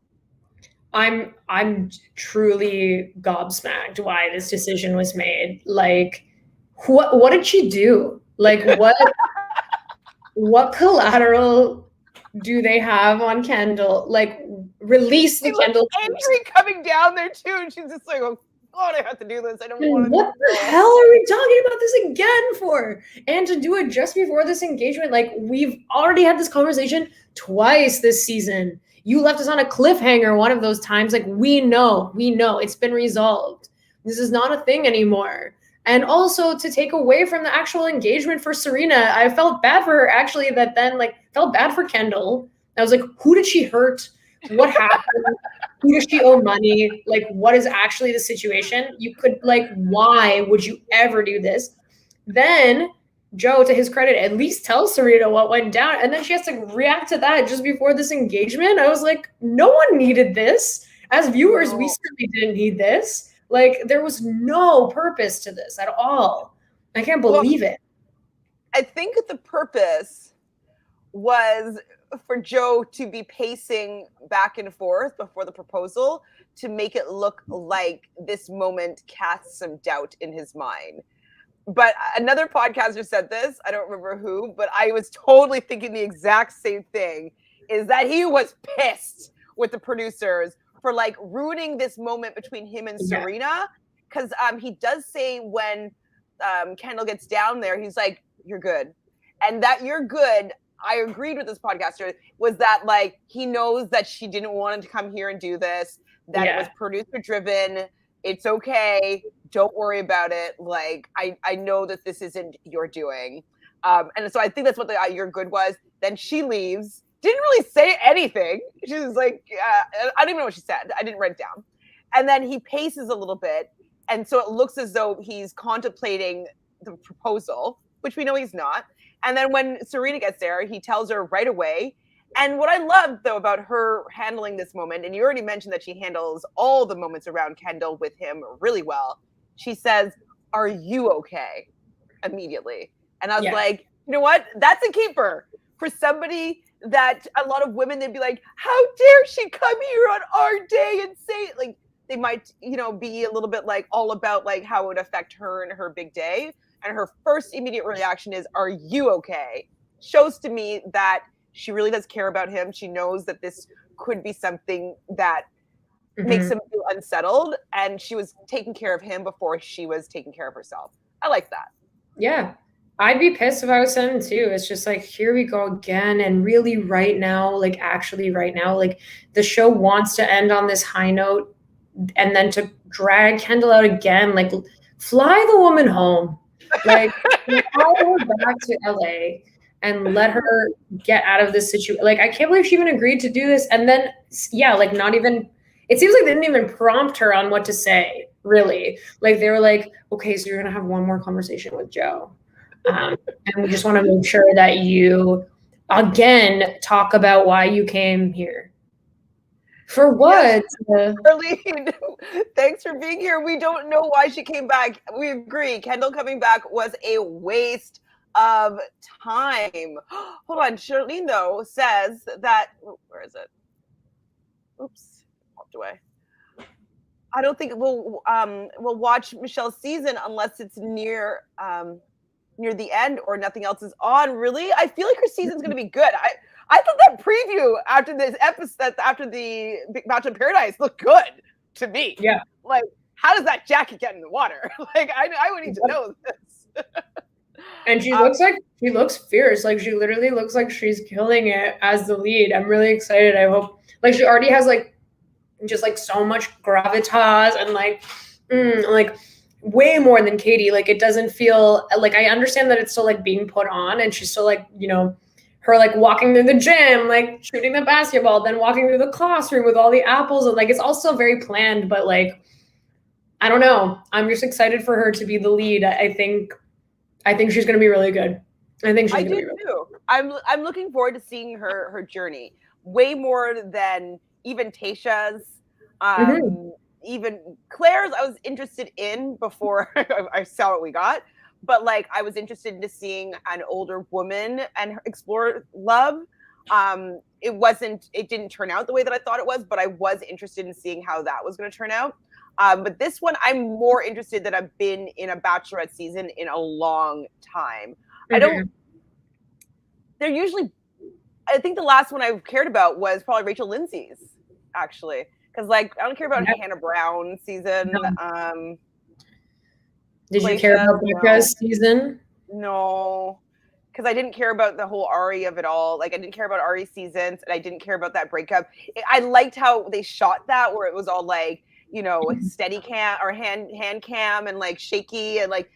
I'm truly gobsmacked why this decision was made. Like, what did she do? Like, what collateral do they have on Kendall? Like, release the Kendall. Angry coming down there too, and she's just like, oh God, I have to do this. I don't want to. What the hell are we talking about this again for? And to do it just before this engagement, like, we've already had this conversation twice this season. You left us on a cliffhanger one of those times. Like, we know it's been resolved. This is not a thing anymore. And also, to take away from the actual engagement for Serena, I felt bad for her, actually, that then, like, felt bad for Kendall. I was like, who did she hurt? What happened? Who does she owe money? Like, what is actually the situation? You could, like, why would you ever do this? Then Joe, to his credit, at least tells Serena what went down, and then she has to react to that just before this engagement. I was like, no one needed this. As viewers, we certainly didn't need this. Like, there was no purpose to this at all. I can't believe it. I think the purpose was for Joe to be pacing back and forth before the proposal to make it look like this moment casts some doubt in his mind. But another podcaster said this, I don't remember who, but I was totally thinking the exact same thing, is that he was pissed with the producers for like ruining this moment between him and Serena. Because he does say when Kendall gets down there, he's like, "You're good," and that "you're good." I agreed with this podcaster was that like he knows that she didn't want him to come here and do this. That it was producer driven. It's okay. Don't worry about it. Like I know that this isn't your doing. And so I think that's what the "you're good" was. Then she leaves. Didn't really say anything. She was like, I don't even know what she said. I didn't write it down. And then he paces a little bit. And so it looks as though he's contemplating the proposal, which we know he's not. And then when Serena gets there, he tells her right away. And what I love, though, about her handling this moment, and you already mentioned that she handles all the moments around Kendall with him really well. She says, "Are you okay?" immediately. And I was like, you know what? That's a keeper for somebody that a lot of women, they'd be like, how dare she come here on our day and say it? Like, they might, be a little bit like all about like how it would affect her and her big day. And her first immediate reaction is, "Are you okay?" Shows to me that she really does care about him. She knows that this could be something that makes him feel unsettled. And she was taking care of him before she was taking care of herself. I like that. Yeah. I'd be pissed if I was sending too. It's just like, here we go again. And really right now, like actually right now, like the show wants to end on this high note and then to drag Kendall out again, like fly the woman home. Like fly her back to LA and let her get out of this situation. Like, I can't believe she even agreed to do this. And then, like not even, it seems like they didn't even prompt her on what to say, really. Like they were like, okay, so you're going to have one more conversation with Joe. And we just want to make sure that you, again, talk about why you came here. For what? Yes. Arlene, thanks for being here. We don't know why she came back. We agree. Kendall coming back was a waste of time. Hold on. Charlene, though, says that, where is it? Oops, walked away. I don't think we'll watch Michelle's season unless it's near the end or nothing else is on. Really, I feel like her season's going to be good. I thought that preview after this episode, after the Bachelor in Paradise, looked good to me. Yeah, like how does that jacket get in the water? Like I would need to know this. And she looks fierce. Like she literally looks like she's killing it as the lead. I'm really excited. I hope like she already has like just like so much gravitas and like way more than Katie. Like it doesn't feel like, I understand that it's still like being put on and she's still like, her like walking through the gym, like shooting the basketball, then walking through the classroom with all the apples. And like, it's all still very planned, but like, I don't know. I'm just excited for her to be the lead. I think she's going to be really good. I think she's going to be really good. I'm looking forward to seeing her journey way more than even Tayshia's, even Claire's. I was interested in before I saw what we got. But like, I was interested in seeing an older woman and explore love. It didn't turn out the way that I thought it was, but I was interested in seeing how that was going to turn out. But this one, I'm more interested than I've been in a Bachelorette season in a long time. I think the last one I cared about was probably Rachel Lindsay's, actually. Because like, I don't care about Hannah Brown season. No. Did you care about Becca's season? No, because I didn't care about the whole Ari of it all. Like I didn't care about Ari's seasons, and I didn't care about that breakup. I liked how they shot that, where it was all like, steady cam or hand cam and like shaky and like,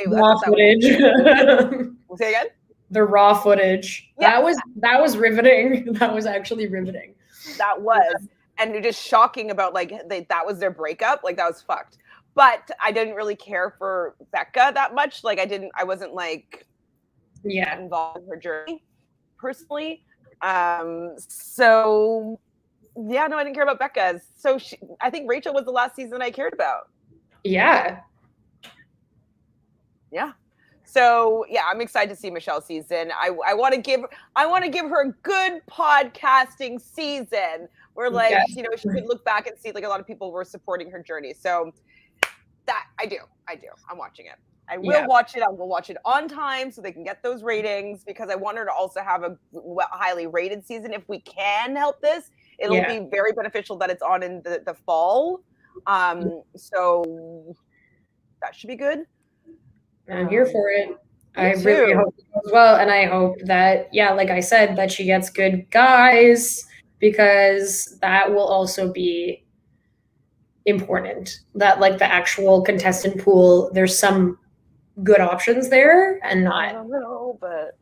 raw footage. Say again? The raw footage. Yeah. That was riveting. That was actually riveting. That was, and it just shocking about like that was their breakup. Like that was fucked. But I didn't really care for Becca that much. Like I wasn't like involved in her journey personally. So yeah, no, I didn't care about Becca's. So I think Rachel was the last season I cared about. Yeah. Yeah. So yeah, I'm excited to see Michelle's season. I want to give her a good podcasting season where like, she could look back and see like a lot of people were supporting her journey. So that I do. I'm watching it. I will watch it. I will watch it on time so they can get those ratings because I want her to also have a highly rated season if we can help this. It'll be very beneficial that it's on in the fall. So that should be good. I'm here for it. I really hope it goes well. And I hope that, like I said, that she gets good guys, because that will also be important. That like the actual contestant pool, there's some good options there and not. I don't know, but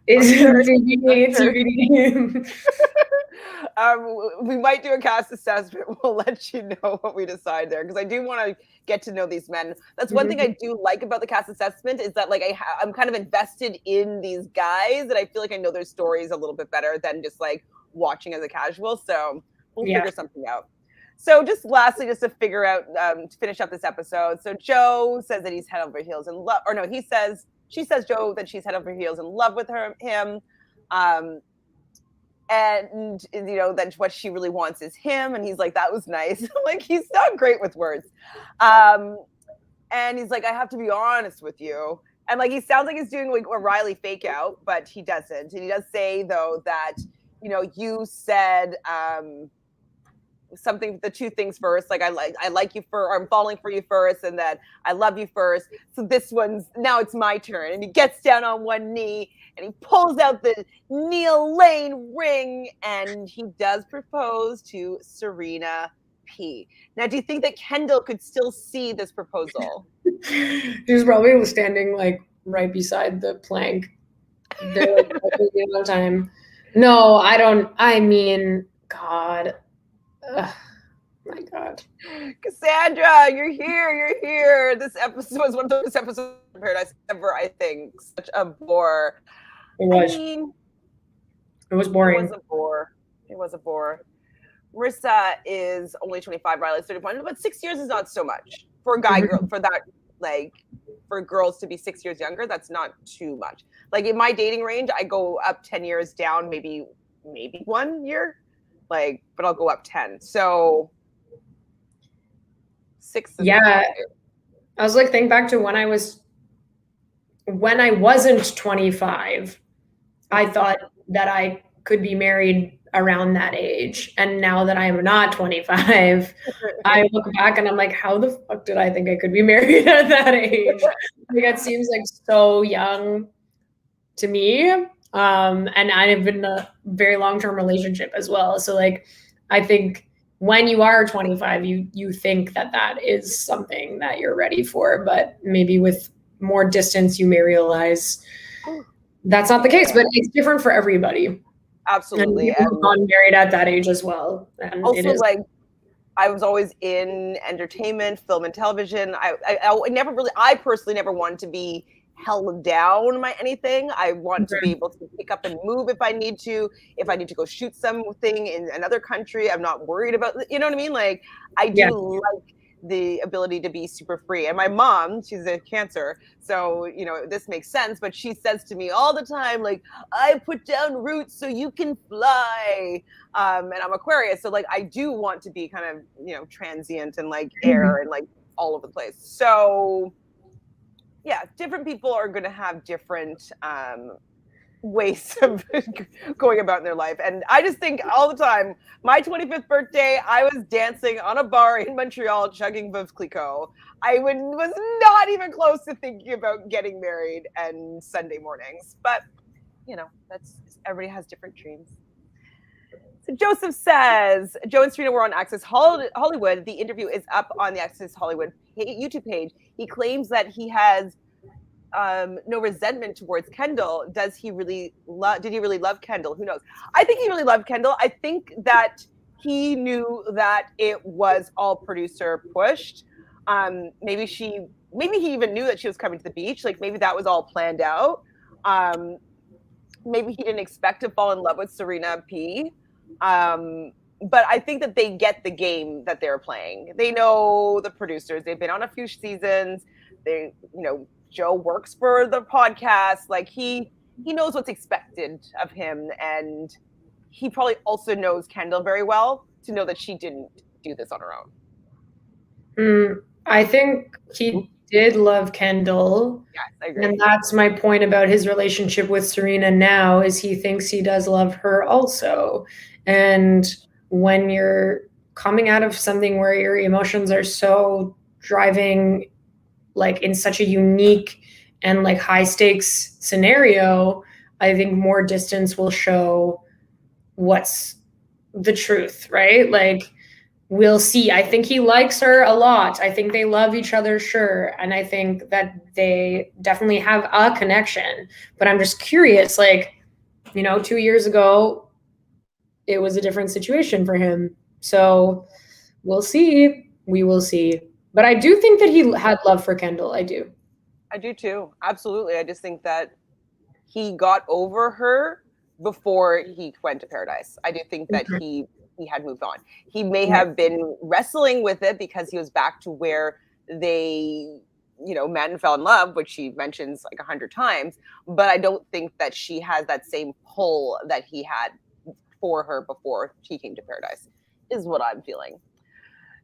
it's TBD. We might do a cast assessment. We'll let you know what we decide there, because I do want to get to know these men. That's one thing I do like about the cast assessment, is that like I'm kind of invested in these guys, and I feel like I know their stories a little bit better than just like watching as a casual. So we'll figure something out. So just lastly, just to figure out, to finish up this episode. So Joe says that he's head over heels in love, or no, she says Joe that she's head over heels in love with him. And you know, then what she really wants is him, and he's like, that was nice. Like, he's not great with words. And he's like, I have to be honest with you. And like, he sounds like he's doing like a Riley fake out, but he doesn't. And he does say though that, you know, you said something, the two things first, like I like you first, or I'm falling for you first, and that I love you first. So this one's, now it's my turn. And he gets down on one knee and he pulls out the Neil Lane ring, and he does propose to Serena P. Now, do you think that Kendall could still see this proposal? He's probably standing like right beside the plank. They're like the whole time. No, I don't. I mean, God. My God. Cassandra, you're here. This episode was one of the best episodes of Paradise ever, I think. Such a bore. It was. I mean, it was boring. It was a bore. Marissa is only 25, Riley's 31, but 6 years is not so much. For a guy, girl, for that, like, for girls to be 6 years younger, that's not too much. Like, in my dating range, I go up 10 years, down maybe 1 year. Like, but I'll go up 10. So 6 is I was like, think back to when I wasn't 25, I thought that I could be married around that age. And now that I am not 25, I look back and I'm like, how the fuck did I think I could be married at that age? Like, it seems like so young to me. And I've been in a very long-term relationship as well. So like, I think when you are 25, you think that is something that you're ready for, but maybe with more distance, you may realize that's not the case, but it's different for everybody. Absolutely. And people got married at that age as well. And also, like, I was always in entertainment, film and television. I personally never wanted to be held down by anything. I want to be able to pick up and move if I need to. If I need to go shoot something in another country, I'm not worried about, you know what I mean? Like, I do like the ability to be super free. And my mom, she's a Cancer, so, you know, this makes sense, but she says to me all the time, like, I put down roots so you can fly. And I'm Aquarius, so like, I do want to be kind of, you know, transient and like air and like all over the place. So yeah, different people are going to have different ways of going about in their life. And I just think all the time, my 25th birthday, I was dancing on a bar in Montreal, chugging Veuve Clicquot. I was not even close to thinking about getting married and Sunday mornings. But, you know, everybody has different dreams. So Joseph says, Joe and Serena were on Access Hollywood. The interview is up on the Access Hollywood YouTube page. He claims that he has no resentment towards Kendall. Did he really love Kendall? Who knows? I think he really loved Kendall. I think that he knew that it was all producer pushed. Maybe he even knew that she was coming to the beach. Like, maybe that was all planned out. Maybe he didn't expect to fall in love with Serena P. But I think that they get the game that they're playing. They know the producers. They've been on a few seasons. They, you know, Joe works for the podcast. Like, he knows what's expected of him. And he probably also knows Kendall very well to know that she didn't do this on her own. I think he did love Kendall. Yes, I agree. And that's my point about his relationship with Serena now, is he thinks he does love her also. And when you're coming out of something where your emotions are so driving, like in such a unique and like high stakes scenario, I think more distance will show what's the truth, right? Like, we'll see. I think he likes her a lot. I think they love each other, sure. And I think that they definitely have a connection. But I'm just curious, like, 2 years ago, it was a different situation for him. So we'll see. We will see. But I do think that he had love for Kendall. I do. I do too. Absolutely. I just think that he got over her before he went to paradise. I do think that he had moved on. He may have been wrestling with it because he was back to where they, met and fell in love, which she mentions like 100 times. But I don't think that she has that same pull that he had for her before he came to paradise, is what I'm feeling.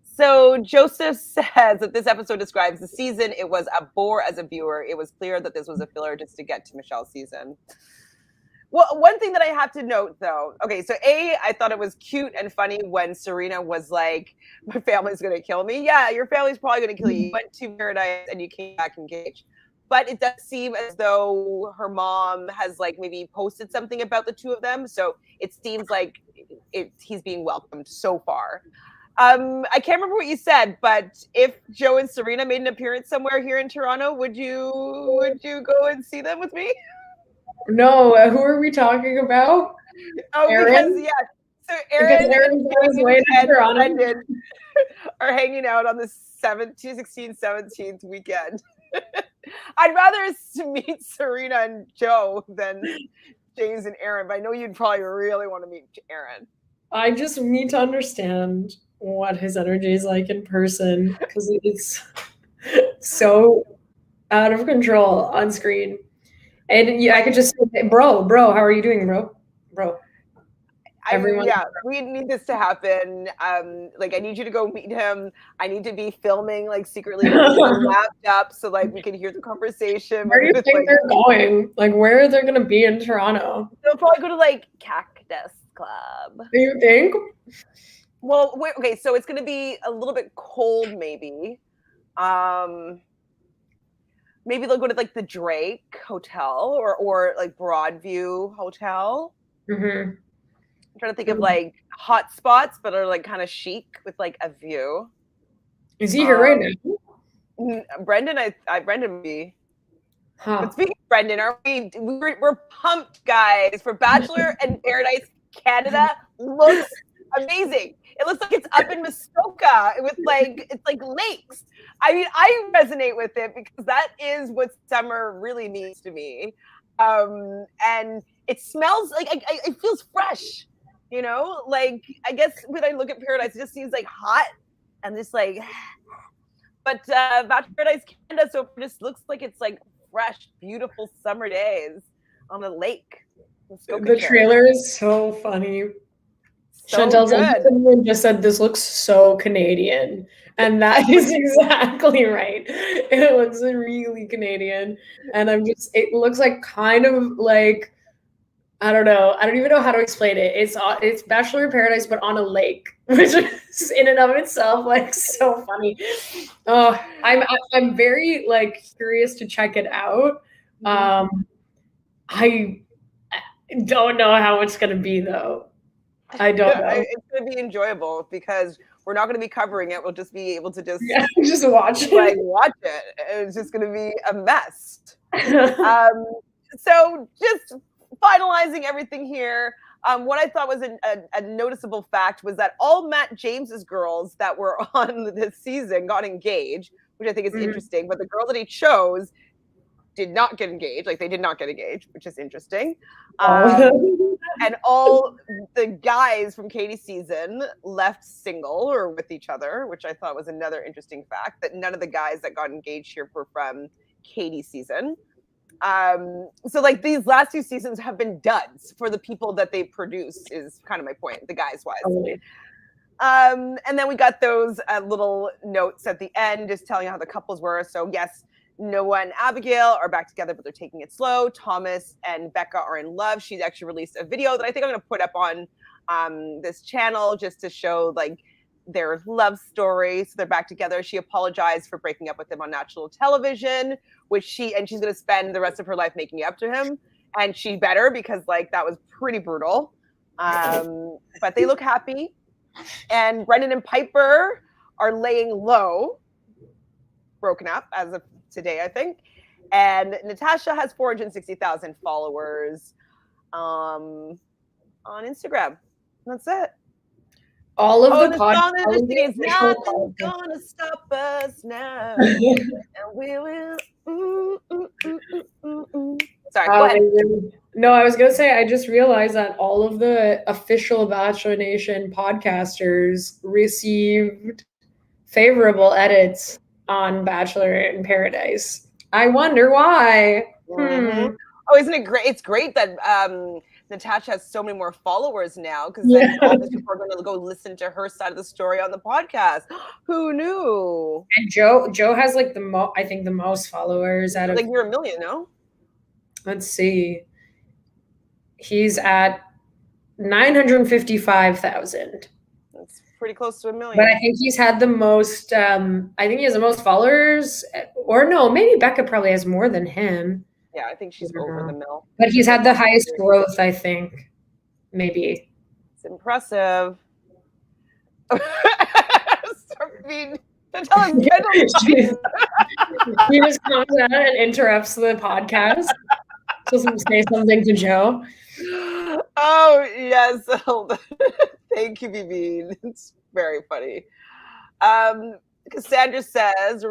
So Joseph says that this episode describes the season. It was a bore as a viewer. It was clear that this was a filler just to get to Michelle's season. Well, one thing that I have to note, though, okay, so I thought it was cute and funny when Serena was like, my family's going to kill me. Yeah, your family's probably going to kill you. You went to paradise and you came back engaged. But it does seem as though her mom has like maybe posted something about the two of them. So it seems like he's being welcomed so far. I can't remember what you said, but if Joe and Serena made an appearance somewhere here in Toronto, would you go and see them with me? No, who are we talking about? Oh, Aaron? So Aaron and Toronto. Brendan are hanging out on the 16th, 17th weekend. I'd rather meet Serena and Joe than James and Aaron, but I know you'd probably really want to meet Aaron. I just need to understand what his energy is like in person, because it's so out of control on screen. And yeah, I could just say, bro, how are you doing, bro? Everyone, we need this to happen. Like, I need you to go meet him. I need to be filming like secretly with my laptop so like we can hear the conversation. Where do you think they're going? Like, where are they going to be in Toronto? They'll probably go to like Cactus Club. Do you think? Well, wait, okay, so it's going to be a little bit cold, maybe. Maybe they'll go to like the Drake Hotel or like Broadview Hotel. Mm-hmm. I'm trying to think of like hot spots, but are like kind of chic with like a view. Is he here right now? Brendan, Brendan would be. Huh. But speaking of Brendan, we're pumped, guys, for Bachelor and Paradise Canada. Looks amazing. It looks like it's up in Muskoka with like it's like lakes. I mean, I resonate with it because that is what summer really means to me. And it smells like it feels fresh. Like I guess when I look at Paradise, it just seems like hot and just like. But Bachelor Paradise Canada, so it just looks like it's like fresh, beautiful summer days on a lake. The trailer is so funny. So Chantele just said this looks so Canadian, and that is exactly right. It looks really Canadian, and it looks like kind of like. I don't know. I don't even know how to explain it. It's Bachelor in Paradise, but on a lake, which is in and of itself like so funny. Oh, I'm very like curious to check it out. I don't know how it's gonna be though. I don't know. It's gonna be enjoyable because we're not gonna be covering it. We'll just be able to just watch it. Like watch it. It's just gonna be a mess. So just finalizing everything here, what I thought was a noticeable fact was that all Matt James's girls that were on this season got engaged, which I think is interesting. But the girl that he chose did not get engaged. Like they did not get engaged, which is interesting. And all the guys from Katie's season left single or with each other, which I thought was another interesting fact. That none of the guys that got engaged here were from Katie's season. So like these last two seasons have been duds for the people that they produce is kind of my point, the guys wise. And then we got those little notes at the end just telling you how the couples were. So yes, Noah and Abigail are back together, but they're taking it slow. Thomas and Becca are in love. She's actually released a video that I think I'm going to put up on this channel just to show like their love story. So they're back together. She apologized for breaking up with him on national television, which she's going to spend the rest of her life making up to him. And she better, because like that was pretty brutal. But they look happy. And Brendan and Piper are laying low, broken up as of today, I think. And Natasha has 460,000 followers on Instagram. That's it. All of the podcasts. Nothing's gonna stop us now. And we will. Sorry, go ahead. No, I was going to say, I just realized that all of the official Bachelor Nation podcasters received favorable edits on Bachelor in Paradise. I wonder why. Mm-hmm. Oh, isn't it great? It's great that Natasha has so many more followers now, because then all these people are going to go listen to her side of the story on the podcast. Who knew? And Joe has like I think the most followers out of like you're a million, no? Let's see. He's at 955,000. That's pretty close to a million. But I think he's had the most. I think he has the most followers, or no, maybe Becca probably has more than him. Yeah, I think she's over the mill. But he's had the highest growth, I think. Maybe. It's impressive. She just comes out and interrupts the podcast to say something to Joe. Oh, yes. Thank you, Bibi. It's very funny. Cassandra says,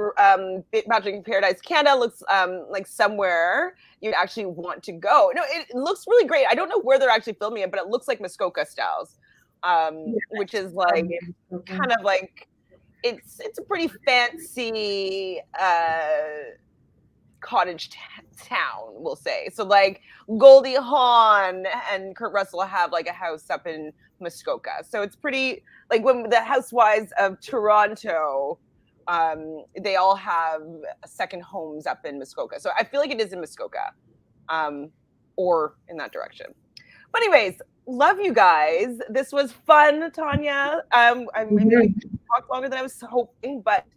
Bachelor in Paradise Canada looks like somewhere you'd actually want to go. No, it looks really great. I don't know where they're actually filming it, but it looks like Muskoka styles, which is like kind of like, it's a pretty fancy cottage town, we'll say. So like Goldie Hawn and Kurt Russell have like a house up in Muskoka. So it's pretty, like when the Housewives of Toronto, they all have second homes up in Muskoka. So I feel like it is in Muskoka, or in that direction. But anyways, love you guys. This was fun, Tanya. I talked longer than I was hoping, but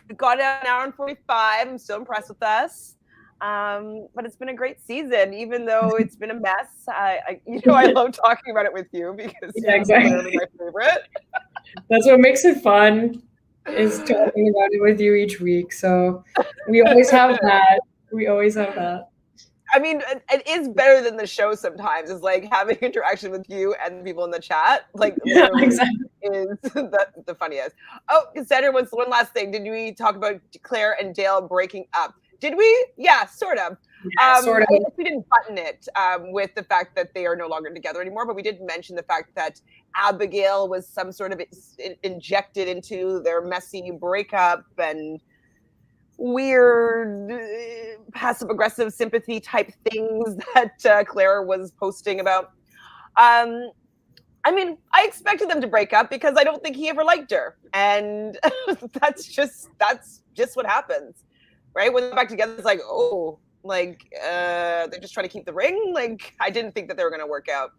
we got an hour and 45. I'm still impressed with us. But it's been a great season, even though it's been a mess. I love talking about it with you, because you're literally my favorite. That's what makes it fun, is talking about it with you each week. So we always have that. I mean, it is better than the show sometimes. It's like having interaction with you and people in the chat. Like, exactly. Is the funniest. Oh, Cassandra, one last thing. Did we talk about Claire and Dale breaking up? Did we? Yeah, sort of. Yeah, sort of. I guess we didn't button it with the fact that they are no longer together anymore, but we did mention the fact that Abigail was some sort of injected into their messy breakup and weird passive-aggressive sympathy type things that Claire was posting about. I mean, I expected them to break up because I don't think he ever liked her. And that's just what happens. Right? When they're back together, it's like, oh, like, they're just trying to keep the ring. Like, I didn't think that they were going to work out.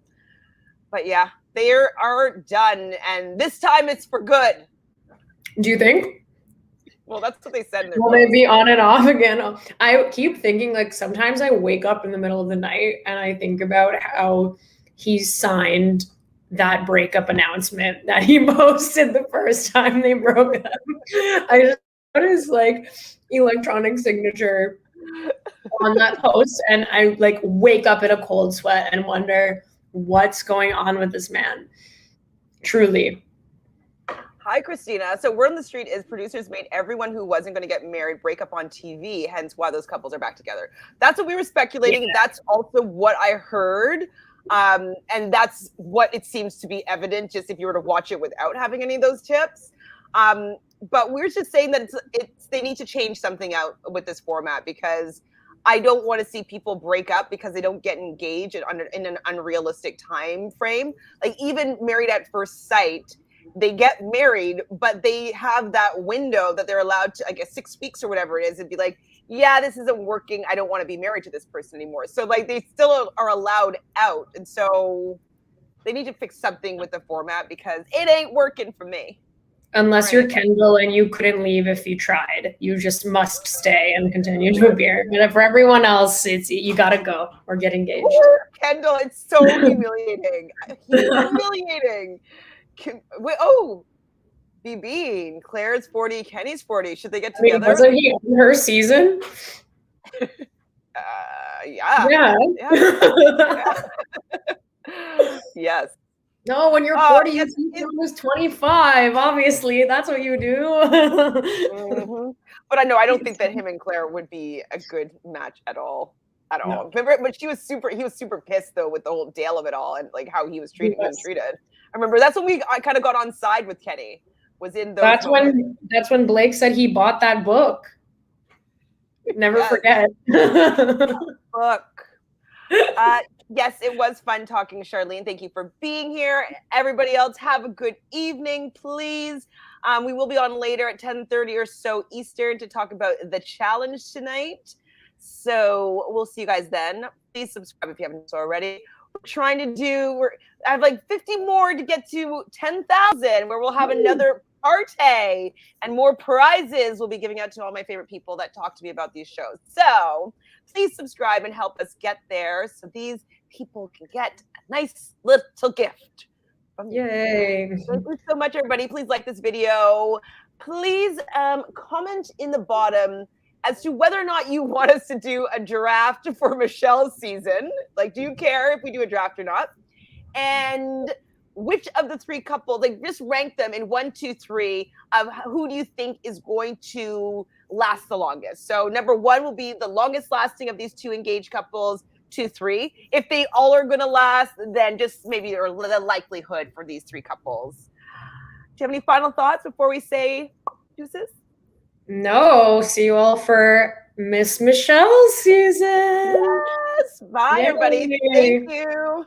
But yeah, they are done. And this time it's for good. Do you think? Well, that's what they said in their Will they be on and off again? I keep thinking, like, sometimes I wake up in the middle of the night and I think about how he signed that breakup announcement that he posted the first time they broke up. I just put his, like, electronic signature on that post, and I like wake up in a cold sweat and wonder what's going on with this man. Truly. Hi, Christina. So word on the street is producers made everyone who wasn't going to get married break up on TV, hence why those couples are back together. That's what we were speculating. Yeah. That's also what I heard. And that's what it seems to be evident just if you were to watch it without having any of those tips. But we're just saying that they need to change something out with this format, because I don't want to see people break up because they don't get engaged in an unrealistic time frame. Like even Married at First Sight, they get married, but they have that window that they're allowed to, I guess, 6 weeks or whatever it is, and be like, yeah, this isn't working. I don't want to be married to this person anymore. So like they still are allowed out. And so They need to fix something with the format because it ain't working for me. Unless you're Kendall and you couldn't leave if you tried. You just must stay and continue to appear. But for everyone else, it's you gotta go or get engaged. Kendall, it's so humiliating. Humiliating. BB, Claire's 40, Kenny's 40. Should they get together? Wasn't he on her season? Yeah. Yes. No, when you're 40, you see someone who's 25. Obviously, that's what you do. Mm-hmm. But I don't think that him and Claire would be a good match at all. No. Remember, but he was super pissed though with the whole Dale of it all and like how he was being treated. I remember that's when I kind of got on side with Kenny. Was in those that's when Blake said he bought that book. Never forget. Book. Yes, it was fun talking to Charlene. Thank you for being here. Everybody else, have a good evening, please. We will be on later at 10:30 or so Eastern to talk about the challenge tonight. So we'll see you guys then. Please subscribe if you haven't already. I have like 50 more to get to 10,000, where we'll have another party and more prizes we'll be giving out to all my favorite people that talk to me about these shows. So please subscribe and help us get there so these people can get a nice little gift. Yay. Thank you so much, everybody. Please like this video. Please comment in the bottom as to whether or not you want us to do a draft for Michelle's season. Like, do you care if we do a draft or not? And which of the three couples, like just rank them in 1, 2, 3 of who do you think is going to last the longest? So number 1 will be the longest lasting of these 2 engaged couples, 2, 3. If they all are going to last, then just maybe or the likelihood for these 3 couples. Do you have any final thoughts before we say deuces? No. See you all for Miss Michelle's season. Yes. Bye, everybody. Thank you.